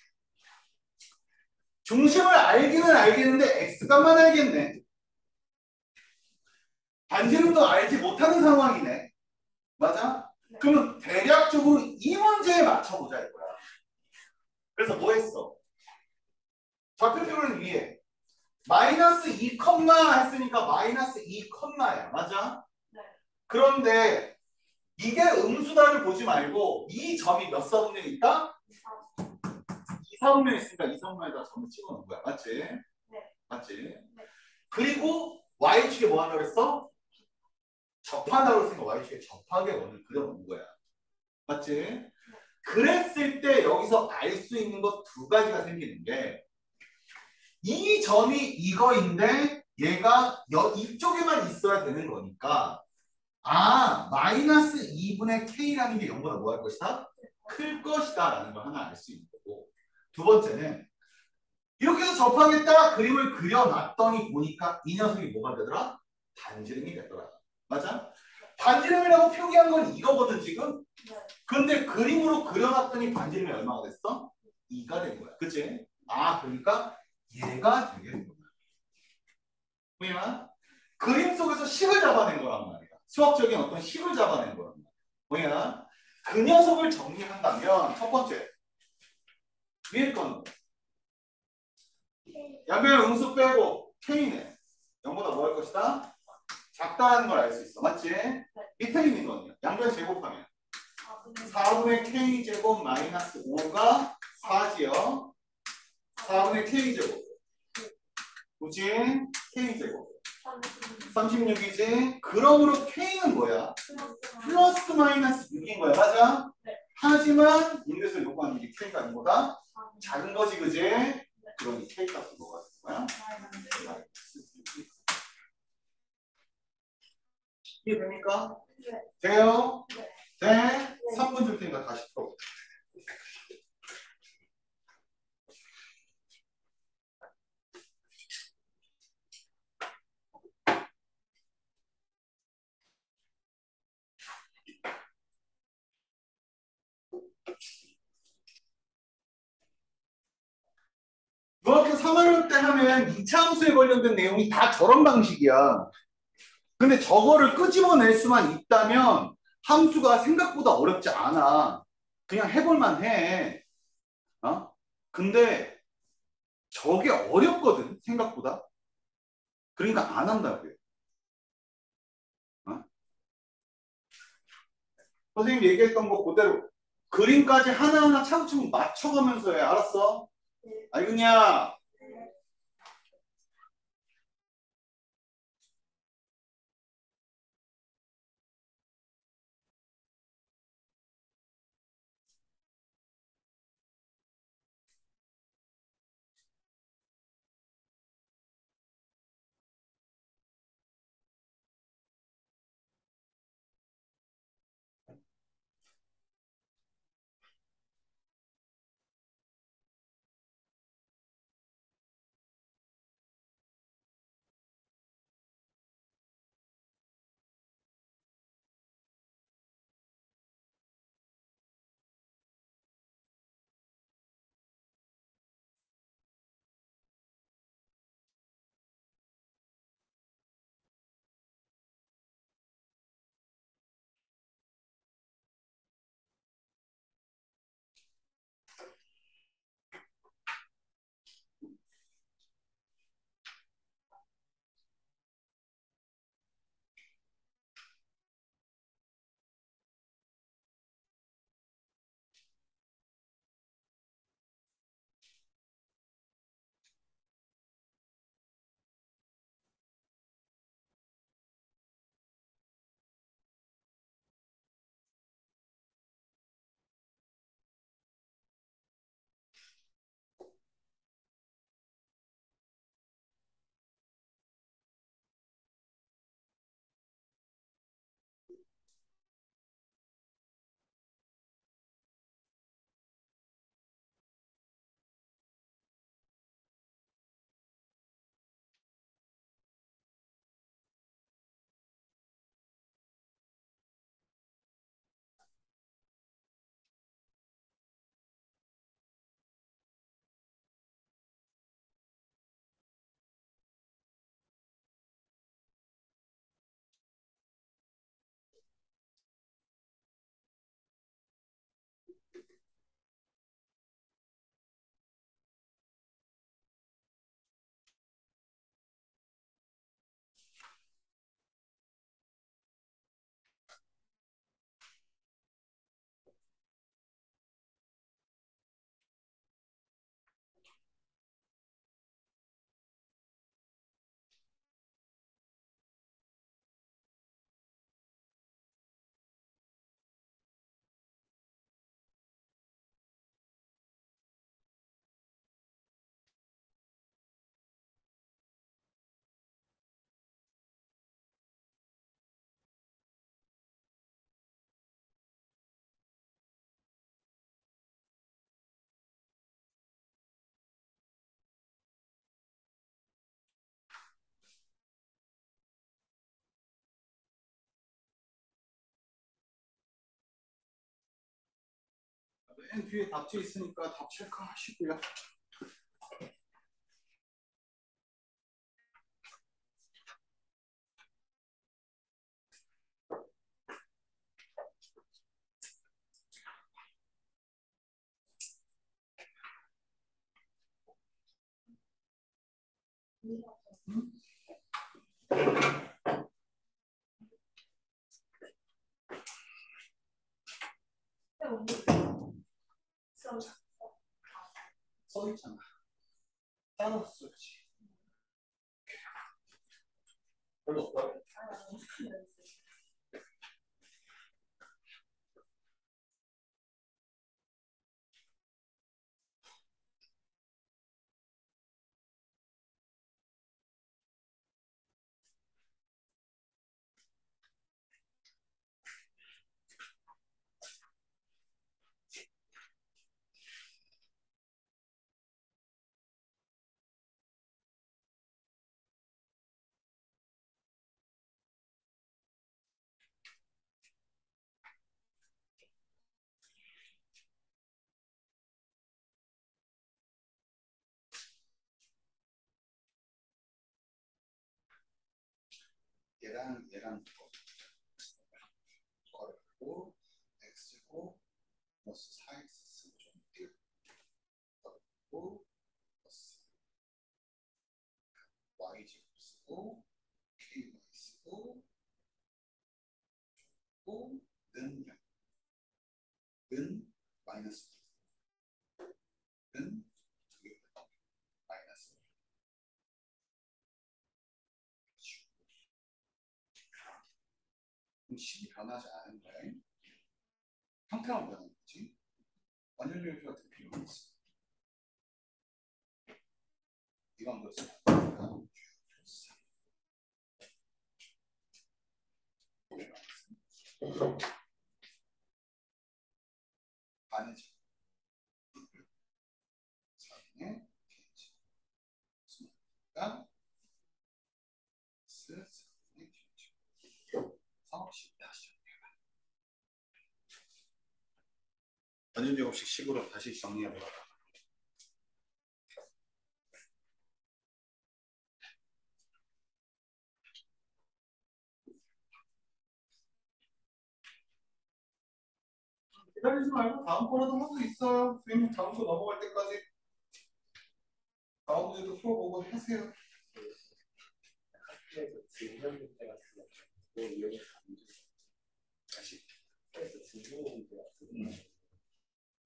Speaker 1: 중심을 알기는 알겠는데 X값만 알겠네. 반지름도 알지 못하는 상황이네. 맞아?
Speaker 2: 네.
Speaker 1: 그러면 대략적으로 이 문제에 맞춰보자 이거야. 그래서 뭐 했어? 좌표표는 위에 마이너스 2 컴마 했으니까 마이너스 2 컴마야. 맞아?
Speaker 2: 네.
Speaker 1: 그런데 이게 음수다를 보지 말고 이 점이 몇 사분면 있다? 2, 4분면 있으니까 2, 4분면에다 점을 찍어놓은 거야. 맞지?
Speaker 2: 네.
Speaker 1: 맞지?
Speaker 2: 네.
Speaker 1: 그리고 Y축에 뭐 한다고 했어? 접한다고 했으니까 Y축에 접하게 원을 그려놓은 거야. 맞지? 그랬을 때 여기서 알 수 있는 것 두 가지가 생기는 게 이 점이 이거인데 얘가 이쪽에만 있어야 되는 거니까 아 마이너스 2분의 K라는 게 0보다 뭐 할 것이다? 클 것이다 라는 걸 하나 알 수 있는 거고 두 번째는 이렇게 해서 접하겠다 그림을 그려놨더니 보니까 이 녀석이 뭐가 되더라? 반지름이 되더라. 맞아? 반지름이라고 표기한 건 이거거든 지금.
Speaker 2: 네.
Speaker 1: 근데 그림으로 그려놨더니 반지름이 얼마가 됐어? 2가 된 거야. 그치? 아 그러니까 얘가 되겠는 거야. 뭐야? 그림 속에서 식을 잡아낸 거란 말이야. 수학적인 어떤 식을 잡아낸 거란 말이야. 뭐야? 그 녀석을 정리한다면 첫 번째 위에 건 양변 음수 빼고 K네. 0보다 뭐 할 것이다? 작다는 걸 알 수 있어. 맞지? 밑에 있는 거는요. 양변 제곱하면 4분의 K제곱 마이너스 5가 4지요. 4분의 K제곱. 그치? K제곱. 36이지. 그러므로 K는 뭐야? 플러스 마이너스 6인 거야. 맞아?
Speaker 2: 네.
Speaker 1: 하지만 문제에서 요구하는 게 K가 아니보다 작은 거지. 그지? 그러니 K 값은 뭐가 될 거야? 이해됩니까?
Speaker 2: 네.
Speaker 1: 돼요?
Speaker 2: 네.
Speaker 1: 네? 3분 줄 테니까 다시 풀어. 중학교 3학년 때 하면 2차 함수에 관련된 내용이 다 저런 방식이야. 근데 저거를 끄집어낼 수만 있다면 함수가 생각보다 어렵지 않아. 그냥 해볼만 해. 어? 근데 저게 어렵거든, 생각보다. 그러니까 안 한다고요. 어? 선생님 얘기했던 거 그대로 그림까지 하나하나 차근차근 맞춰가면서 해. 알았어?
Speaker 2: 네.
Speaker 1: 알겠냐? 맨 뒤에 답지 있으니까 답 체크하시고요.
Speaker 2: 수업
Speaker 1: 써 있잖아. 따로 써야지.
Speaker 4: 별로 없어.
Speaker 1: 얘랑 괄호 x제곱 플러스 4x 좀 1 플러스 y제곱 쓰고 ky 쓰고 는 0, 는 마이너스 는 두 개 마이너스 그럼 식이 변하지 않은 거야. 형태만 변하는 거지. 완전율 같은 필요가 없어. 이건 그렇습니다. 반이지. 4분의 K지. 그러니까 S 4분의 K지. 상업식 다시 정리해봐. 원인제곱식 식으로 다시 정리해보라. 기다리지 말고 다음 거라도 할 수 있어요. 선생님 다음 거 넘어갈 때까지 다음 문제도 풀어보고 하세요.
Speaker 4: 학교에서 질문 문제 같은 거 이용해서 안 주죠.
Speaker 1: 다시
Speaker 4: 학교에서 질문 문제 같은 거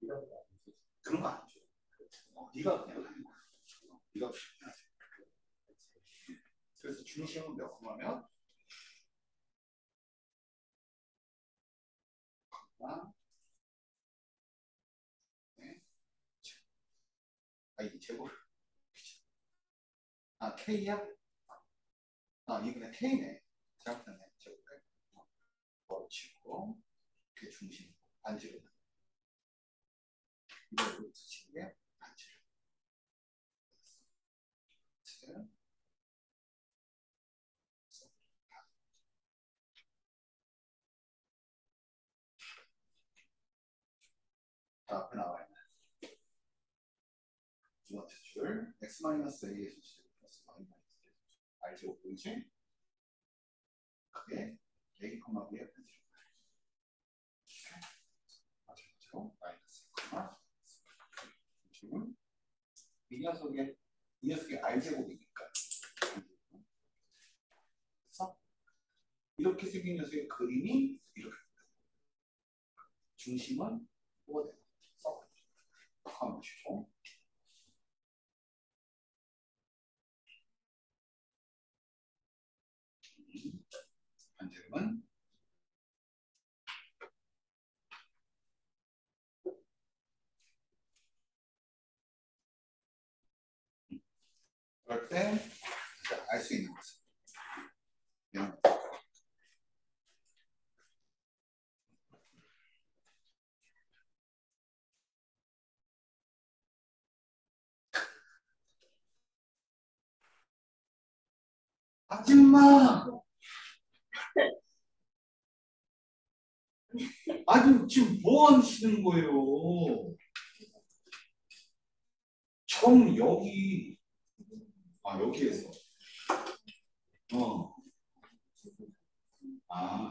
Speaker 4: 이런 거 안 주죠.
Speaker 1: 그런 거 안 줘. 네가 그냥 하는 거야. 네가 해야 돼. 그래서 중심은 몇 콤마면? 콤마 네. 이 제곱 K야? 이번에 K네. 잘못했네. 제곱해. 치고 그 중심 반지로 이걸 루트 치는 게 반지로. 자, 앞에 나와 있네. 두 번째 줄 x-a에서 제곱 플러스 y-a r 제곱 보이지? 그게 a, b의 반지로. 마찬가지로 마이너스 지금 이 녀석의 r제곱이니까 그래서 이렇게 생긴 녀석의 그림이 이렇게 중심은 뭐가 되고 하면 보시고 반지름은 그럴 때 알 수 있는 것은 이런 거. 하지마. 아니 지금 뭐 하시는 거예요? 정 여기 여기에서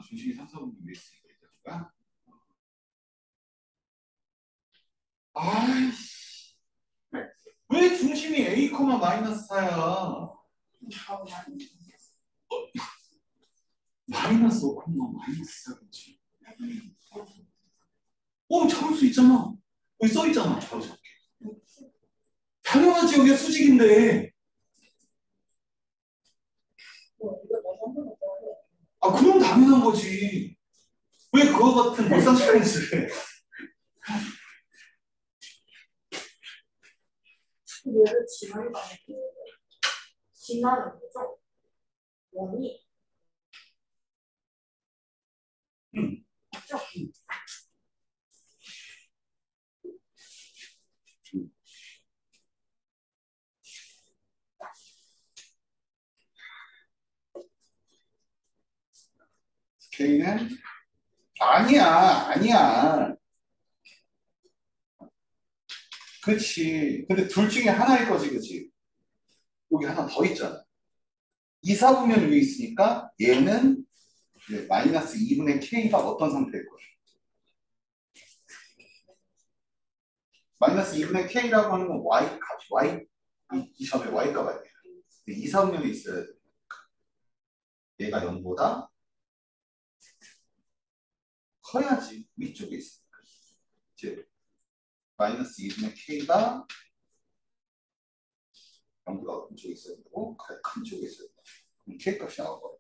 Speaker 1: 중심이 3, 4분의 위에 있으니까 이따가 아이씨 왜 중심이 A, 마이너스 4야? 마이너스 5, 마이너스 4겠지. 잡을 수 있잖아. 여기 써 있잖아. 바로 잡게. 당연하지. 여기가 수직인데. 그럼 당연한 거지. 왜 그거 같은 불상식을 해?
Speaker 2: 얘를 지나는 거 아니에요? 지나는 거죠? 원이 맞죠?
Speaker 1: K는 아니야. 그렇지. 근데 둘 중에 하나일 거지, 그렇지? 여기 하나 더 있잖아. 이사분면 위에 있으니까 얘는 이제 마이너스 2분의 k가 어떤 상태일 거예요? 마이너스 2분의 k라고 하는 건 y 값이 y 이 점에 y 값 아니에요. 이사분면에 있어야 돼. 얘가 0보다 커야지 위쪽에 있으니까. 이제 마이너스 2분의 k가 0보다 큰 쪽에 있어야 되고 큰 쪽에 있어야 돼. 그럼 k 값이 나올 거예요.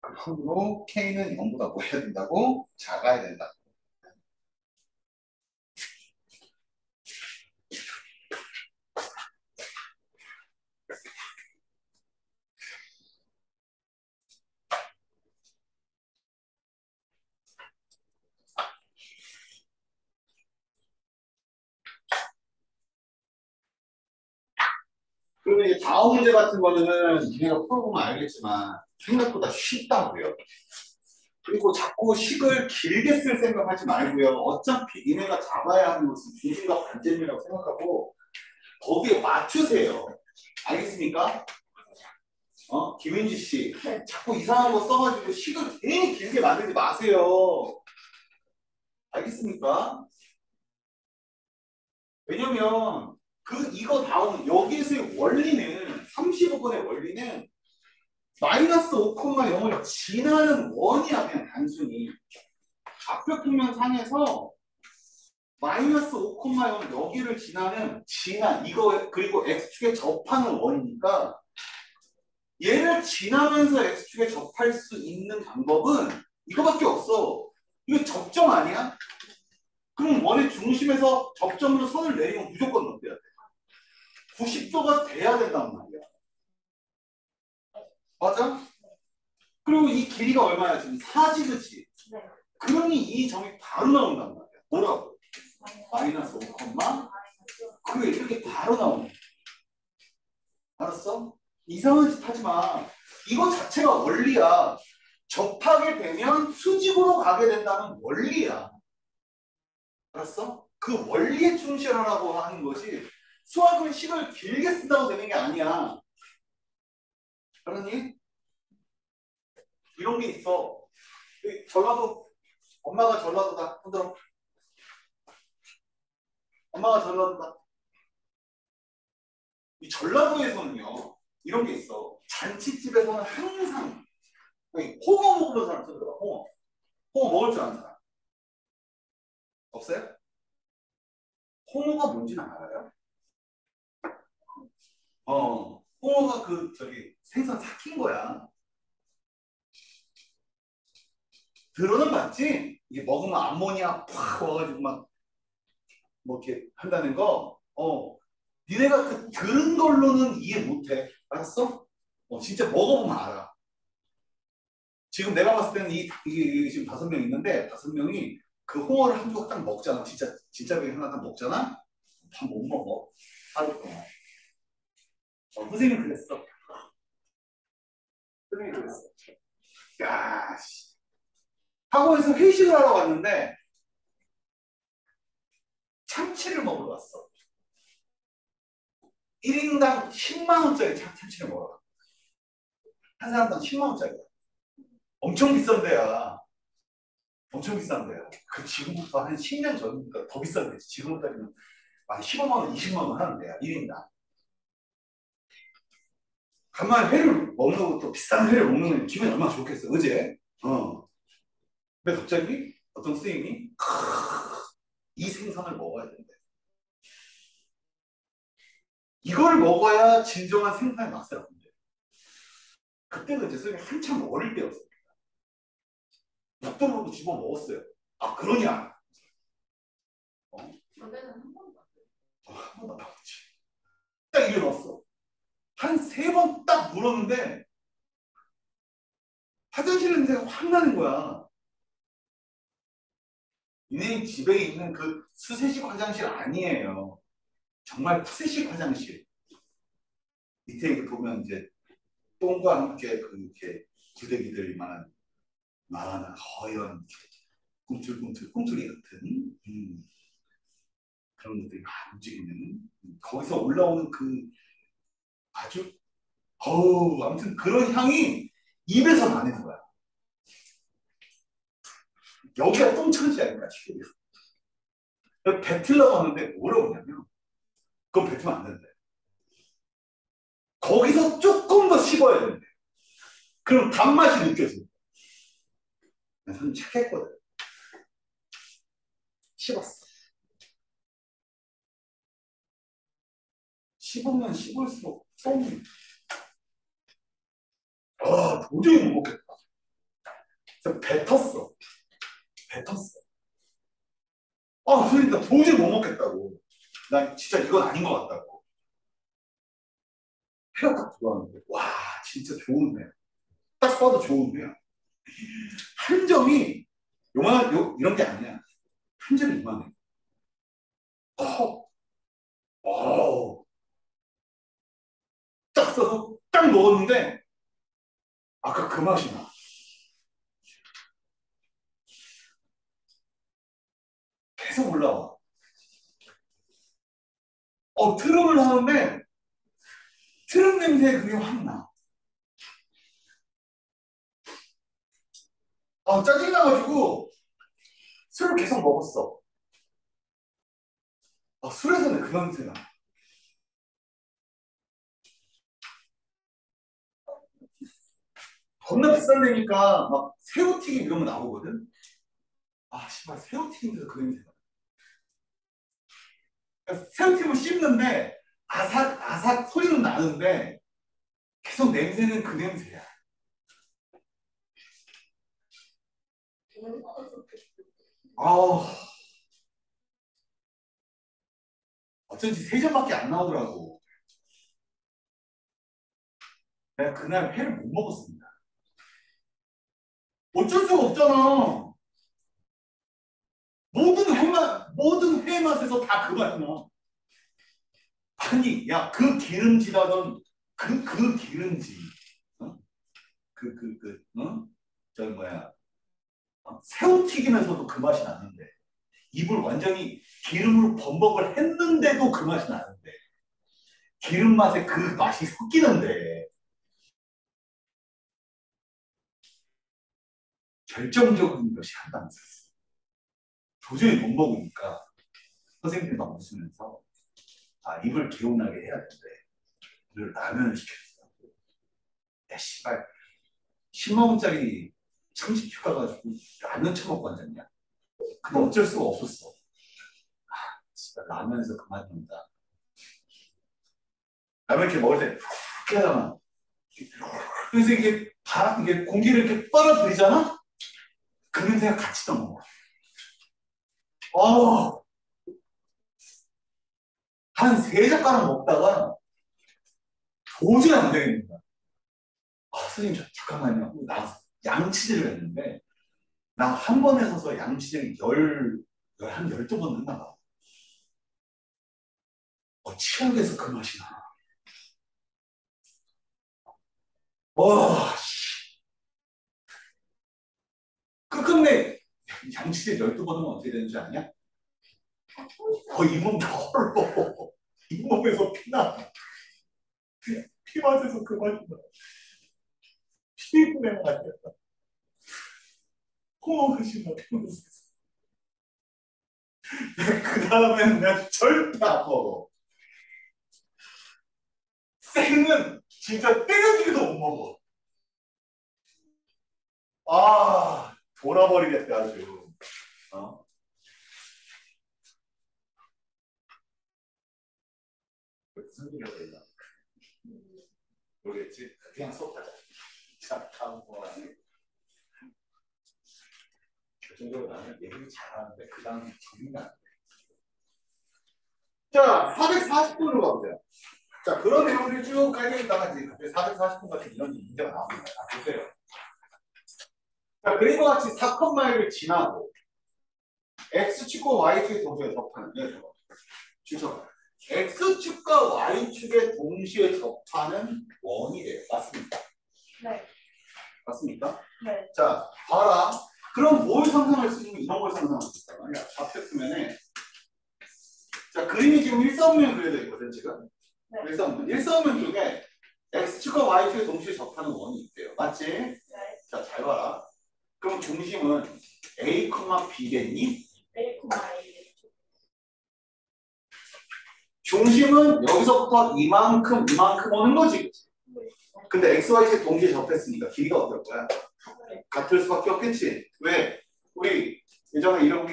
Speaker 1: 그러므로 k는 0보다 뭐 해야 된다고? 작아야 된다. 그러면 이제 다음 문제 같은 거는 니네가 풀어보면 알겠지만 생각보다 쉽다고요. 그리고 자꾸 식을 길게 쓸 생각하지 말고요. 어차피 니네가 잡아야 하는 것은 중심과 반대점이라고 생각하고 거기에 맞추세요. 알겠습니까? 김윤지 씨, 자꾸 이상한 거 써가지고 식을 괜히 길게 만들지 마세요. 알겠습니까? 왜냐면 이거 다음 여기에서의 원리는 35번의 원리는 마이너스 5,0을 지나는 원이야. 그냥 단순히 좌표 평면상에서 마이너스 5,0 여기를 지나 이거 그리고 x축에 접하는 원이니까 얘를 지나면서 x축에 접할 수 있는 방법은 이거밖에 없어. 이거 접점 아니야? 그럼 원의 중심에서 접점으로 선을 내리면 무조건 넘겨야 돼. 90도가 돼야 된단 말이야. 맞아? 그리고 이 길이가 얼마야 지금? 4지 그치?
Speaker 2: 네.
Speaker 1: 그러니 이 점이 바로 나온단 말이야. 뭐라고? 마이너스 5, 그게 이렇게 바로 나오네. 알았어? 이상한 짓 하지 마. 이거 자체가 원리야. 접하게 되면 수직으로 가게 된다는 원리야. 알았어? 그 원리에 충실하라고 하는 거지. 수학은 식을 길게 쓴다고 되는 게 아니야. 알았니? 이런 게 있어. 전라도, 엄마가 전라도다. 흔들어. 엄마가 전라도다. 이 전라도에서는요, 이런 게 있어. 잔치집에서는 항상, 홍어 먹으면 사람 손들어봐. 홍어 먹을 줄 아는 사람. 없어요? 홍어가 뭔지는 알아요? 홍어가 생선 삭힌 거야. 들어는 봤지? 이게 먹으면 암모니아 팍 와가지고 뭐 이렇게 한다는 거. 니네가 그 들은 걸로는 이해 못해. 알았어? 진짜 먹어보면 알아. 지금 내가 봤을 때는 이게 지금 5명 있는데 5명이 그 홍어를 한 조각 딱 먹잖아. 진짜 배 하나 딱 먹잖아. 다 못 먹어. 하루 동안. 선생님 그랬어. 선생님 그랬어. 야, 씨. 학원에서 회식을 하러 왔는데 참치를 먹으러 왔어. 1인당 10만 원짜리 참치를 먹으러 왔어. 한 사람당 10만 원짜리. 엄청 비싼 데야. 엄청 비싼 데야. 그 지금부터 한 10년 전부터 더 비싼 데지. 지금 따지면 한 15만 원, 20만 원 하는 데야. 1인당. 간만에 회를 먹는 것도 비싼 회를 먹는 건 기분이 얼마나 좋겠어. 그지? 근데 갑자기 어떤 선생님이 이 생선을 먹어야 된대. 이걸 먹어야 진정한 생선의 맛을 안대. 그때는 이제 선생님이 한참 어릴 때였어. 닭도로도 집어 먹었어요. 아, 그러냐?
Speaker 2: 저는 한 번도
Speaker 1: 한 번도 안 먹었지. 딱 일어났어. 한 3번 딱 물었는데 화장실 냄새가 확 나는 거야. 니네 집에 있는 그 수세식 화장실 아니에요. 정말 푸세식 화장실. 밑에 이렇게 보면 이제 똥과 함께 이렇게 구데기들 만한 허연 꿈틀꿈틀 꿈틀이 같은 그런 것들이 막 움직이는 거기서 올라오는 그 아주 아무튼 그런 향이 입에서 나는 거야. 여기가 똥천지 아닌가 싶어요. 뱉으려고 하는데 뭐라고 하냐면 그건 뱉으면 안 된대. 거기서 조금 더 씹어야 된대. 그럼 단맛이 느껴진대. 난 착했거든. 씹었어. 씹으면 씹을수록 똥이. 도저히 못 먹겠다. 그래서 뱉었어. 선생님, 나 도저히 못 먹겠다고. 난 진짜 이건 아닌 것 같다고. 회가 딱 들어왔는데, 와, 진짜 좋은데. 딱 봐도 좋은데요. 한 점이, 이런 게 아니야. 한 점이 이만해. 딱 써서 딱 먹었는데, 아까 그 맛이 나. 계속 올라와. 트름을 하는데, 트름 냄새 그게 확 나. 짜증나가지고, 술을 계속 먹었어. 술에서는 그 냄새가 나. 겁나 비싼 데니까 막 새우튀김 이런 거 나오거든. 씨발 새우튀김에서 그 냄새가. 그러니까 새우튀김을 씹는데 아삭아삭 소리는 나는데 계속 냄새는 그 냄새야. 어쩐지 3점밖에 안 나오더라고. 내가 그날 회를 못 먹었습니다. 어쩔 수가 없잖아. 모든 회 맛에서 다 그 맛이 나. 아니, 야, 그 기름지다던 그 기름지. 저기 뭐야. 새우튀김에서도 그 맛이 나는데. 입을 완전히 기름으로 범벅을 했는데도 그 맛이 나는데. 기름 맛에 그 맛이 섞이는데. 결정적인 것이 한다는 뜻이었어. 도저히 못 먹으니까 선생님이 막 웃으면서 입을 개운하게 해야 되는데 라면을 시켰어. 야 씨발 10만 원짜리 참치큐 가가지고 라면 처먹고 앉았냐. 근데 어쩔 수가 없었어. 씨발 라면에서 그만 둔다. 라면 이렇게 먹을 때 이렇게 하잖아. 그래서 이게 공기를 이렇게 빨아들이잖아. 그 냄새가 같이 넘어가. 한 3젓가락 먹다가 도저히 안 되겠는가. 선생님, 잠깐만요. 나 양치질을 했는데, 나 한 번에 서서 양치질 한 12번 했나 봐. 치약에서 그 맛이 나. 끝끝내 양치질 12번 하면 어떻게 되는지 아냐? 잇몸 털로 잇몸에서 피나. 피 맛에서 그 맛이 나. 피부내 맛이야. 호흡이 나. 그 다음에는 내가 절대 안 먹어. 생은 진짜 때려주기도 못 먹어. 돌아버리겠다 아주. 무슨 일이야 되나? 모르겠지? 그냥 수업하자. 자, 다음 거 아니에요? 그 정도로 나는 얘기 잘하는데 그 다음 정리가 안 돼. 자, 440분으로 가보세요. 자, 그런 내용들이 쭉 깔려있다가 이제 갑자기 440분 같은 이런 문제가 나옵니다. 보세요. 자, 그림과 같이 4컴마일을 지나고 X축과 Y축의 동시에 접하는 거예요. 주석. X축과 Y축의 동시에 접하는 원이 돼요. 맞습니까?
Speaker 2: 네.
Speaker 1: 맞습니까?
Speaker 2: 네.
Speaker 1: 자, 봐라. 그럼 뭘 상상할 수 있는 이런 걸 상상할 수 있단 말이야. 좌표 표면에. 자, 그림이 지금 일사분면이 그려져 있거든 지금.
Speaker 2: 네.
Speaker 1: 일사분면. 일사분면 중에 x축과 y축에 동시에 접하는 원이 있대요. 맞지?
Speaker 2: 네.
Speaker 1: 자, 잘 봐라. 그럼 중심은 a, b겠니?
Speaker 2: A, A.
Speaker 1: 중심은 여기서부터 이만큼 오는 거지. 그치? 근데 x, y축 동시에 접했으니까 길이가 어떨 거야? 같을 수밖에 없겠지. 왜? 우리 예전에 이런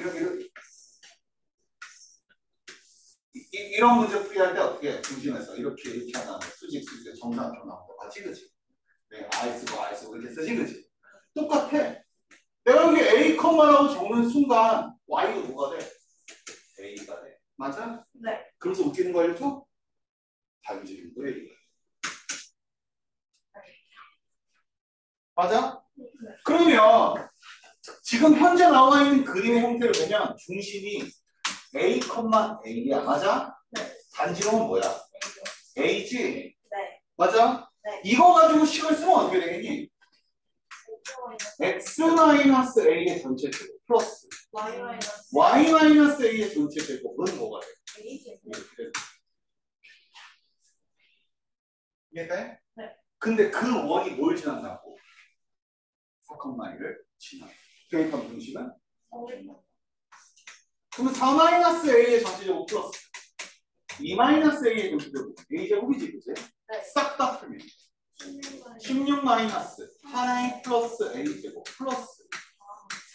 Speaker 1: 문제 풀이할 때 어떻게 해? 중심에서 이렇게 하나 수직 정사각형 나오고 맞지 그치? 네, I 쓰고 이렇게 쓰지 그치? 똑같아. 내가 여기 A, 라고 적는 순간 Y가 뭐가 돼? A가 돼. 맞아?
Speaker 2: 네.
Speaker 1: 그래서 웃기는 거 알죠? 반지름도 A가 돼. 맞아?
Speaker 2: 네.
Speaker 1: 그러면 지금 현재 나와 있는 그림의 형태를 보면 중심이 A, A야. 맞아?
Speaker 2: 네.
Speaker 1: 반지름은 뭐야? A지?
Speaker 2: 네.
Speaker 1: 맞아?
Speaker 2: 네.
Speaker 1: 이거 가지고 식을 쓰면 어떻게 되겠니? x-a의 전체 제곱 플러스 y-a의 전체 제곱은 뭐가 돼? 이렇게 되는 거야. 이해돼?
Speaker 2: 네.
Speaker 1: 근데 그 원이 뭘 지난다고? 4,1을 지나. 대입한 중심은? 그러면 4-a의 전체 제곱 플러스 2-a의 전체 제곱 a 제곱이지 그치?
Speaker 2: 네.
Speaker 1: 싹 다 풀면 16 마이너스 8a 플러스 a 제곱 플러스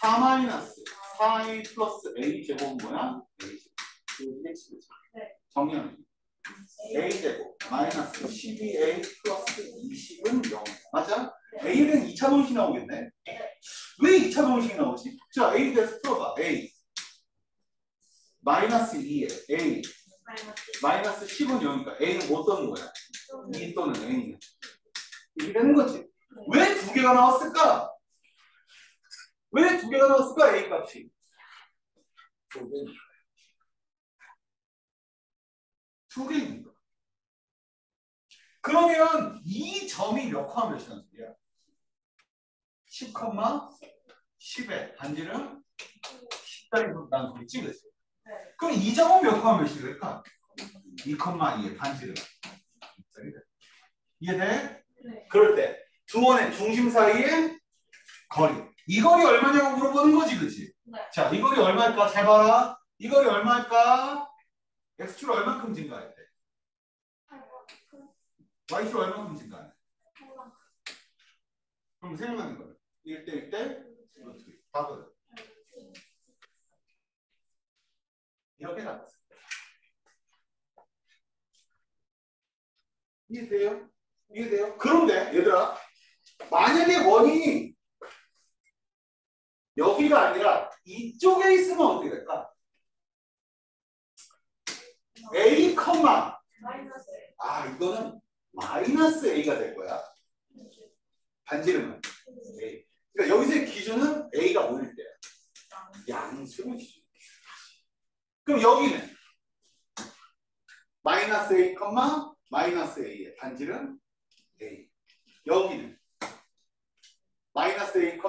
Speaker 1: 4 마이너스 4a 플러스 a 제곱은 뭐야? a 제곱.
Speaker 2: 네.
Speaker 1: 정리하면 a 제곱 마이너스 12a 플러스 20은 0. 맞아?
Speaker 2: 네.
Speaker 1: a는 2차 공식 나오겠네. 왜 2차 공식이 나오지? 자, a 대해서 풀어봐. a 마이너스 2에 a 마이너스 10은 0이니까 a는 못 떠는 거야. 2 또는 a는. 이렇게 되는 거지. 왜 두 개가 나왔을까? 왜 두 개가 나왔을까? A 값이. 두 개입니다. 그러면 이 점이 몇 컴마 몇이란 소리야? 10, 10에 반지름 10단위 난 소리 찍었어. 그럼 이 점은 몇 컴마 몇이 될까? 2, 2에 반지름. 이해돼?
Speaker 2: 네.
Speaker 1: 그럴 때 두 원의 중심 사이의 거리. 이 거리 얼마냐고 물어보는 거지, 그치?
Speaker 2: 네.
Speaker 1: 자, 이 거리 얼마일까? 잘 봐라. 이 거리 얼마일까? x축 얼만큼 증가했대? y축 얼만큼 증가해? 그럼 생각나는 거야. 1대 1대 답은 이렇게 나왔어. 이해돼요? 이해돼요? 그런데 얘들아, 만약에 원이 여기가 아니라 이쪽에 있으면 어떻게 될까? A, 이거는 마이너스 A가 될 거야. 반지름은 A. 그러니까 여기서의 기준은 A가 뭐일 때야? 양수의 기준. 그럼 여기는 마이너스 A, 마이너스 A의 반지름 A. 여기는 마이너스 A,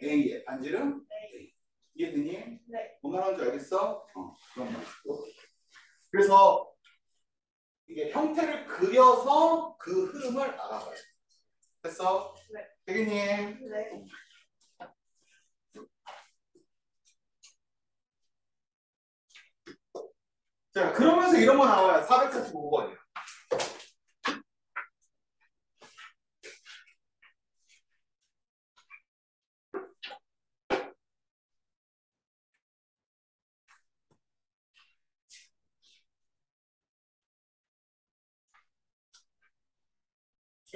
Speaker 1: A의 반지름 A. 이해되니?
Speaker 2: 네.
Speaker 1: 뭔 말하는 줄 알겠어? 그런 말이고. 그래서 이게 형태를 그려서 그 흐름을 알아봐요. 됐어?
Speaker 2: 네.
Speaker 1: 대기님.
Speaker 2: 네.
Speaker 1: 자, 그러면서 이런 거 나와요. 445번이요.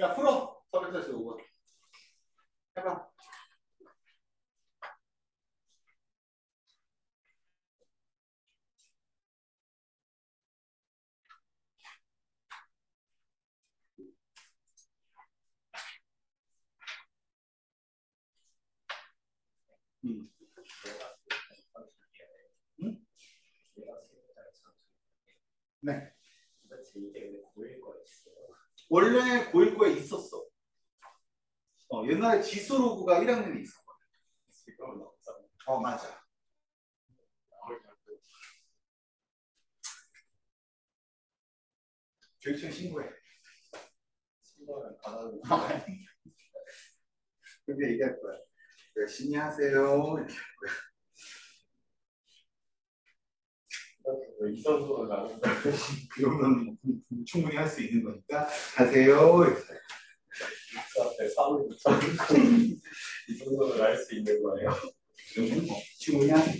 Speaker 1: 야, 풀어. 445번. 해봐. 응? 네. 원래 고일고에 있었어. 옛날에 지수로그가 1학년에 있었거든. 맞아. 교육청 신고해.
Speaker 4: 신고는 안 하는
Speaker 1: 근데 얘기할 거야. 열심히 하세요.
Speaker 4: 왜 이성으로 나는 거야?
Speaker 1: 그러면 충분히 할 수 있는 거니까 하세요.
Speaker 4: 앞에 사무이 이 정도는 알 수 있는 거예요.
Speaker 1: 그러면 뭐 충분히 하세요.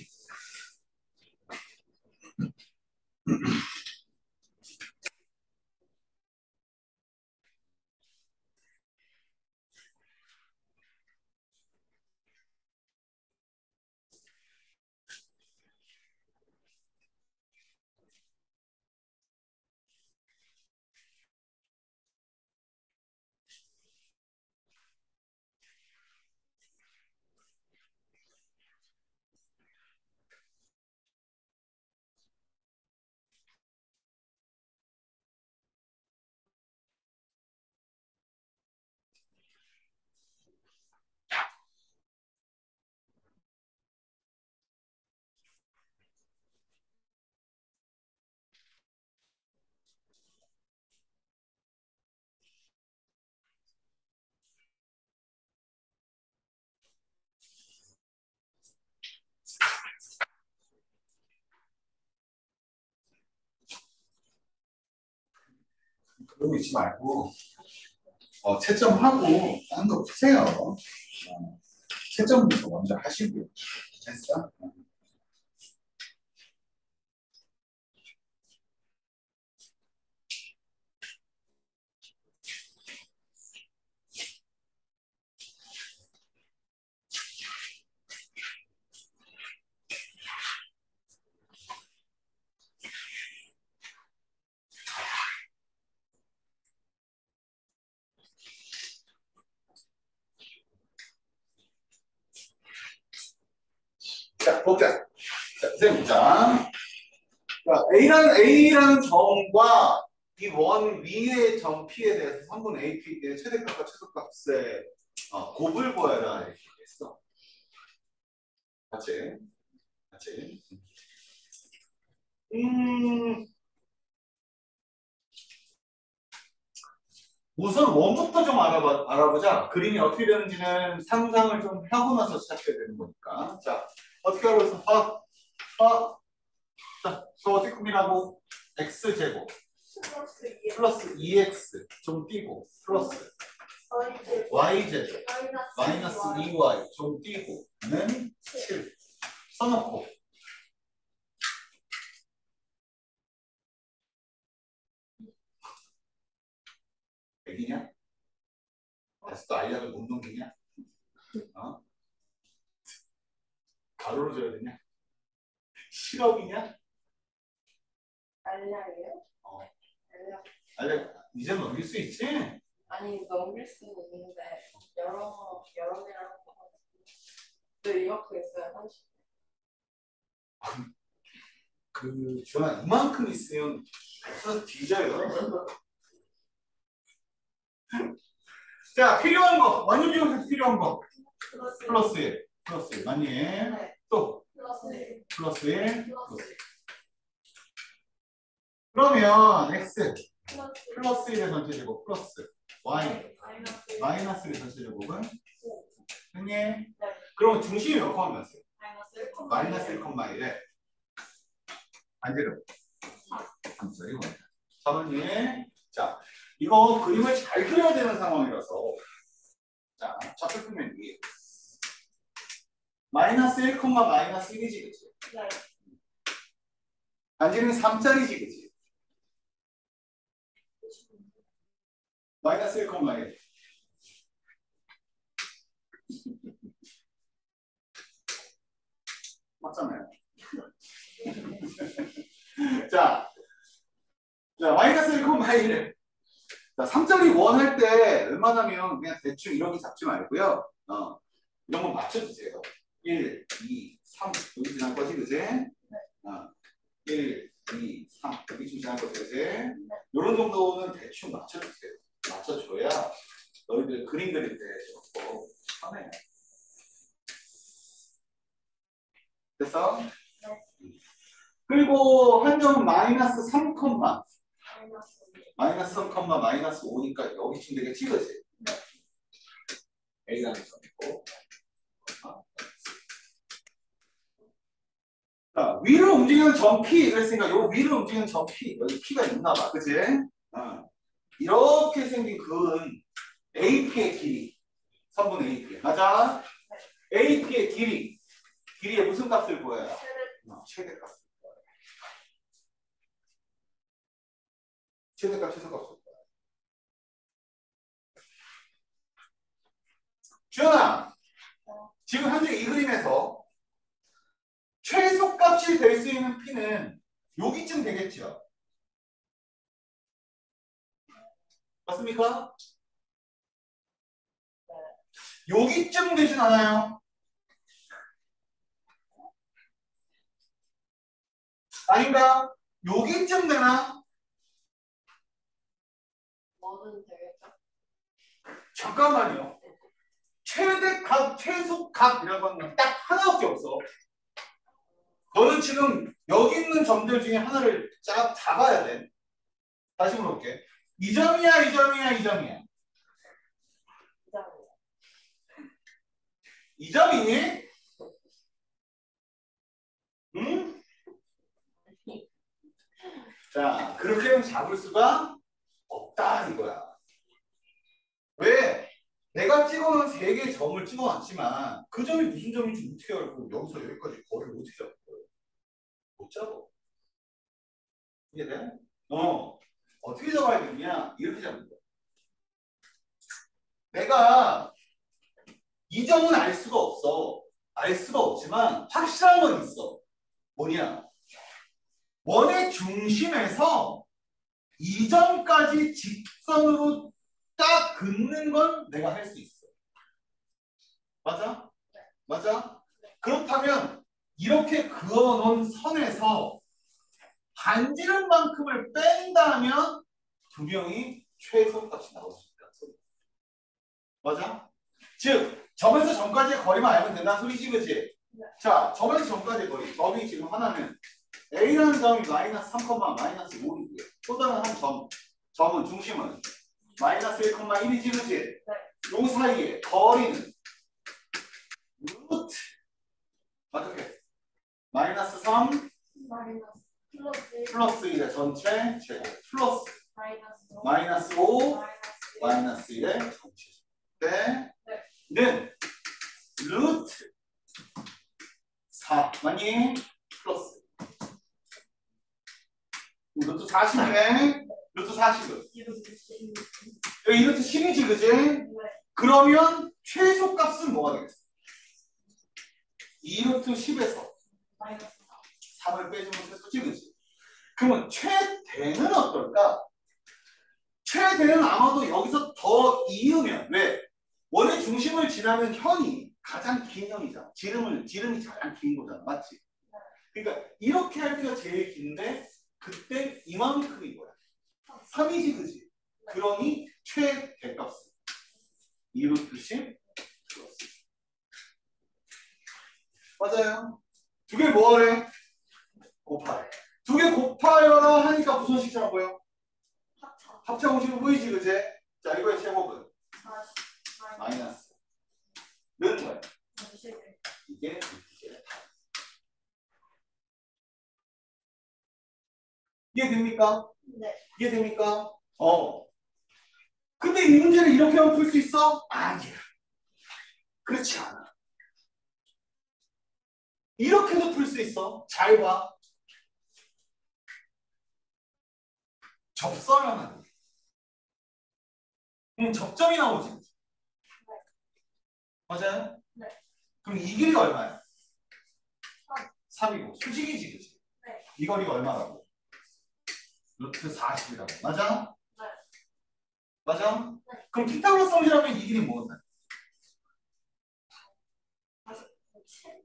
Speaker 1: 그러고 있지 말고 채점하고 다른 거 푸세요. 채점부터 먼저 하시고 됐어? 자, 보자. 자, 선생님 보자. A라는 점과 이 원 위의 점 P에 대해서 3분 AP의 최대값과 최소값의 곱을 구하라 이렇게 했어. 맞지? 맞지? 우선 원부터 좀 알아보자. 그림이 어떻게 되는지는 상상을 좀 하고 나서 시작해야 되는 거니까. 자, 어떻게 하고 있어? 자, 저 어떻게 꾸미라고? x제곱 플러스 2x 좀 띄고 플러스 y제곱 마이너스 2y 좀 띄고 는 7 써놓고 백이냐? 아직도 알약을 못 넘기냐? 가로로 줘야 되냐? 실업이냐?
Speaker 2: 알약이요? 알약.
Speaker 1: 알약 이제 넘길 수 있지?
Speaker 2: 아니 넘길 수는 있는데 여러 개랑 네 이만큼 있어요 30.
Speaker 1: 주아 이만큼 있으면 그래서 뒤져요. 자, 필요한 거 완전 비용에서 필요한 거 플러스 1 맞니?
Speaker 2: 네.
Speaker 1: 또
Speaker 2: 플러스 1
Speaker 1: 플러스 1 그러면 x 플러스 1의 전체제곱 플러스 y 마이너스 1의 전체제곱은 됐니?
Speaker 2: 네.
Speaker 1: 그럼 중심이 몇 컴마 몇이에요?
Speaker 2: 마이너스 1,
Speaker 1: 마이너스 1,1 반지름 3절 이거 잡았니? 자, 이거 그림을 잘 그려야 되는 상황이라서 자, 좌표 표면 위에 마이너스 1, 마이너스 1이지 그치?
Speaker 2: 네.
Speaker 1: 반지름이 3짜리지 그치? 마이너스 1, 1 맞잖아요. 자, 마이너스 1, 1. 자, 3짜리 원 할 때 웬만하면 그냥 대충 이렇게 잡지 말고요. 이런 거 맞춰주세요. 1, 2, 3 여기 지날 거지, 그지? 1, 2, 3 여기 좀 지날 거지, 그지? 이런 정도는 대충 맞춰주세요. 맞춰줘야 너희들 그림 그릴 때 조금 편해요. 됐어? 그리고 한 점은 마이너스 3,
Speaker 2: 마이너스 2.
Speaker 1: 마이너스 3, 마이너스 5니까 여기쯤 되겠지, 그치?
Speaker 2: 네.
Speaker 1: A라는 점이고. 자, 위를 움직이는 점 P 그랬으니까 요 위를 움직이는 점 P 여기 P가 있나 봐, 그치? 이렇게 생긴 그은 AP의 길이. 선분 AP. 맞아? AP의 길이에 무슨 값을 구해요? 최대값. 최대값, 최소값. 주연아, 지금 현재 이 그림에서 최소값이 될 수 있는 P는 여기쯤 되겠죠? 맞습니까? 여기쯤 되진 않아요? 아닌가? 여기쯤 되나?
Speaker 2: 뭐든 되겠죠?
Speaker 1: 잠깐만요. 최대값, 최소값이라고 하는 건 딱 하나밖에 없어. 너는 지금 여기 있는 점들 중에 하나를 잡아야 돼. 다시 물어볼게. 이 점이야, 이 점이야, 이 점이야. 이 점이니? 응? 자, 그렇게는 잡을 수가 없다 이거야. 왜? 내가 찍어놓은 세 개의 점을 찍어놨지만 그 점이 무슨 점인지 어떻게 알고 여기서 여기까지 거리를 어떻게 잡을 거야? 못 잡아. 이해돼? 어떻게 잡아야겠냐? 이렇게 잡는 거야. 내가 이 점은 알 수가 없어. 알 수가 없지만 확실한 건 있어. 뭐냐? 원의 중심에서 이 점까지 직선으로 딱 긋는 건 내가 할 수 있어. 맞아? 맞아? 그렇다면 이렇게 그어놓은 선에서 반지름 만큼을 뺀다면 분명히 최소값이 나올 수 있다. 맞아? 즉 점에서 점까지의 거리만 알면 된다는 소리지, 그치? 자, 점에서 점까지의 거리. 점이 지금 하나는 A라는 점이 마이너스 3, 마이너스 5이고요. 또 다른 한 점은 중심은 마이너스 1,1이지, 그치? 요 사이에 거리는 루트 어떻게? 마이너스 3
Speaker 2: 마이너스 플러스
Speaker 1: 플러스 1의 전체 제곱 플러스
Speaker 2: 마이너스
Speaker 1: 마이너스 5
Speaker 2: 마이너스
Speaker 1: 마이너스 1의 전체 때는 루트 4 맞니? 플러스 루트 40이네. 루트 40은 여기 루트 10이지, 그지? 그러면 최소값은 뭐가 되겠어? 2루트 10에서
Speaker 2: 마이너스
Speaker 1: 3을 빼주면 최소지, 그지? 그러면 최대는 어떨까? 최대는 아마도 여기서 더 이으면 왜? 원의 중심을 지나면 현이 가장 긴 현이잖아. 지름이 가장 긴 거잖아. 맞지? 그러니까 이렇게 할 때가 제일 긴데 그때 이만큼인 거야. 3이지, 그지? 그러니 최대값은 2루트 10 플러스. 맞아요. 두 개 뭐하래? 곱하래. 두 개 곱하여라 하니까 무슨 식처럼 보여? 합차 공식은 보이지, 그지? 자, 이거의 제곱은
Speaker 2: 40
Speaker 1: 마이너스 는 뭐야?
Speaker 2: 21
Speaker 1: 이게 루트제곱. 이해됩니까?
Speaker 2: 네.
Speaker 1: 이해됩니까? 근데 이 문제를 이렇게만 풀 수 있어? 아니야. 그렇지 않아. 이렇게도 풀 수 있어. 잘 봐. 접선하면 접점이 나오지. 맞아요?
Speaker 2: 네.
Speaker 1: 그럼 이 길이가 얼마야?
Speaker 2: 3.
Speaker 1: 3이고 수직이지, 그치?
Speaker 2: 네.
Speaker 1: 이 거리가 얼마라고? 루트 40이라고. 맞아?
Speaker 2: 네.
Speaker 1: 맞아?
Speaker 2: 네.
Speaker 1: 그럼 피타고라스 성질하면 이 길이 뭐였나?
Speaker 2: 7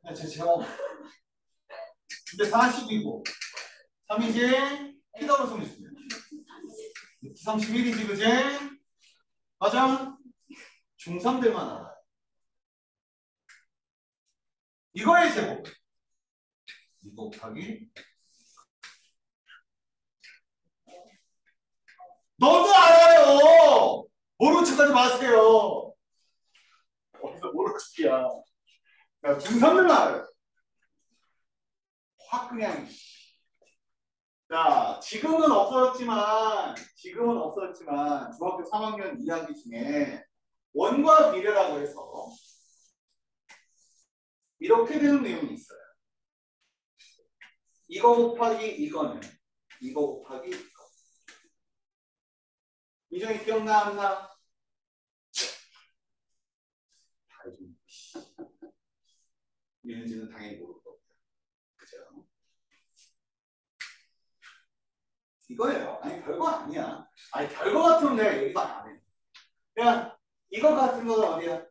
Speaker 1: 네, 제 제곱. 근데 40이고 3이지? 피타고라스 성질. 루트 31이지, 그치? 맞아? 중3들만 알아요. 이거의 제곱. 2 곱하기 너도 알아요. 모르는 척하지 마세요. 어디서 모르는 척이야. 야, 중3들만 알아요. 확 그냥. 자, 지금은 없어졌지만 중학교 3학년 2학기 중에 원과 비례라고 해서 이렇게 되는 내용이 있어요. 이거 곱하기 이거는 이거 곱하기 이거. 이정이 기억나 안 나? 이는지는 당연히 모를 거고요. 그죠? 이거예요. 아니 별거 아니야. 아니 별거 같으면 내가 얘기도 안 해. 그냥 이거 같은 거는 어디야?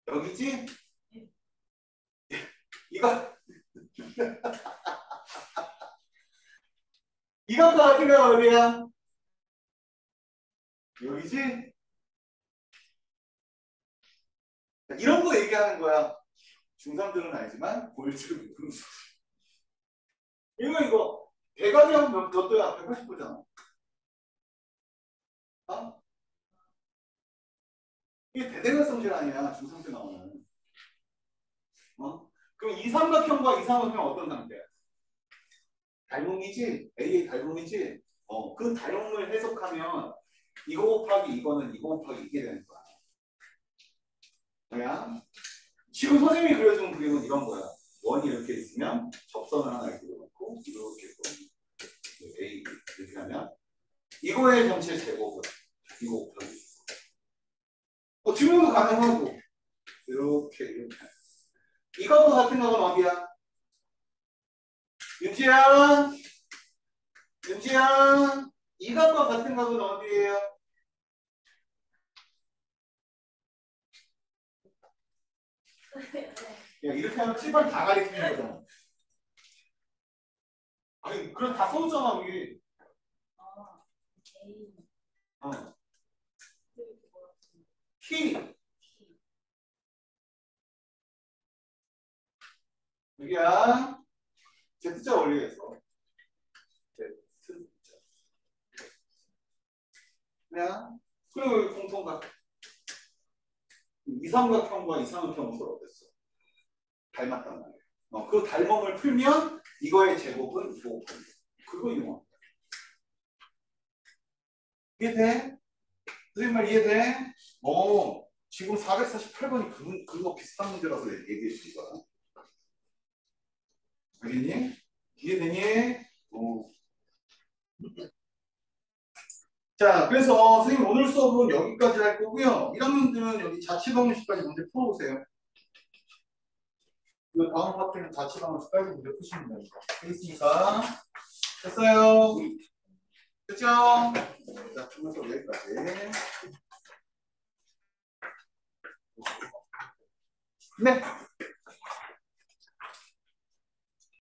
Speaker 1: 여기지? 이거 이거 같은 거 어디야? 여기지? 이런 거 얘기하는 거야. 중3들은 알지만 골치를 묶는 소리. 이거 대각이하면 몇 도야? 180도잖아. 어? 이게 대대각성질 아니야. 중3 때 나오는. 어? 그럼 이삼각형과 이삼각형 어떤 상태야? 닮음이지? AA 닮음이지? 그 닮음을 해석하면 이거 곱하기 이거는 이거 곱하기 이게 되는 거야. 뭐야? 지금 선생님이 그려준 그림은 이런 거야. 원이 이렇게 있으면 접선을 하나 이렇게 놓고 이렇게 또 A 이렇게 하면 이거의 전체 제곱은 이거 곱하기 질문도 가능하고 이렇게 이거하고 같은 건 어디야? 윤지야 이것과 같은 값은 어디예요? 야, 이렇게 하면 칠판 다 가리키는 거잖아. 아니 그럼 다 써줬잖아 여기. 키 여기야. Z자 올리겠어. Z자. 그냥 그리고 여기 공통각. 이삼각형과 이삼각형은 어땠어? 닮았단 말이야. 그 닮음을 풀면 이거의 제곱은 이거 곱하기. 그거 이용합니다. 이해돼? 선생님 말 이해돼? 지금 448번이 그거 비슷한 문제라서 얘기해 주는 거야. 알겠니? 이해되니? 자, 그래서 선생님 오늘 수업은 여기까지 할 거고요. 1학년들은 여기 자취방정식까지 문제 풀어보세요. 그 다음 파트는 자취방정식까지 문제 푸시면 됩니다. 됐습니까? 됐어요? 됐죠? 자, 오늘 수업 여기까지. 네.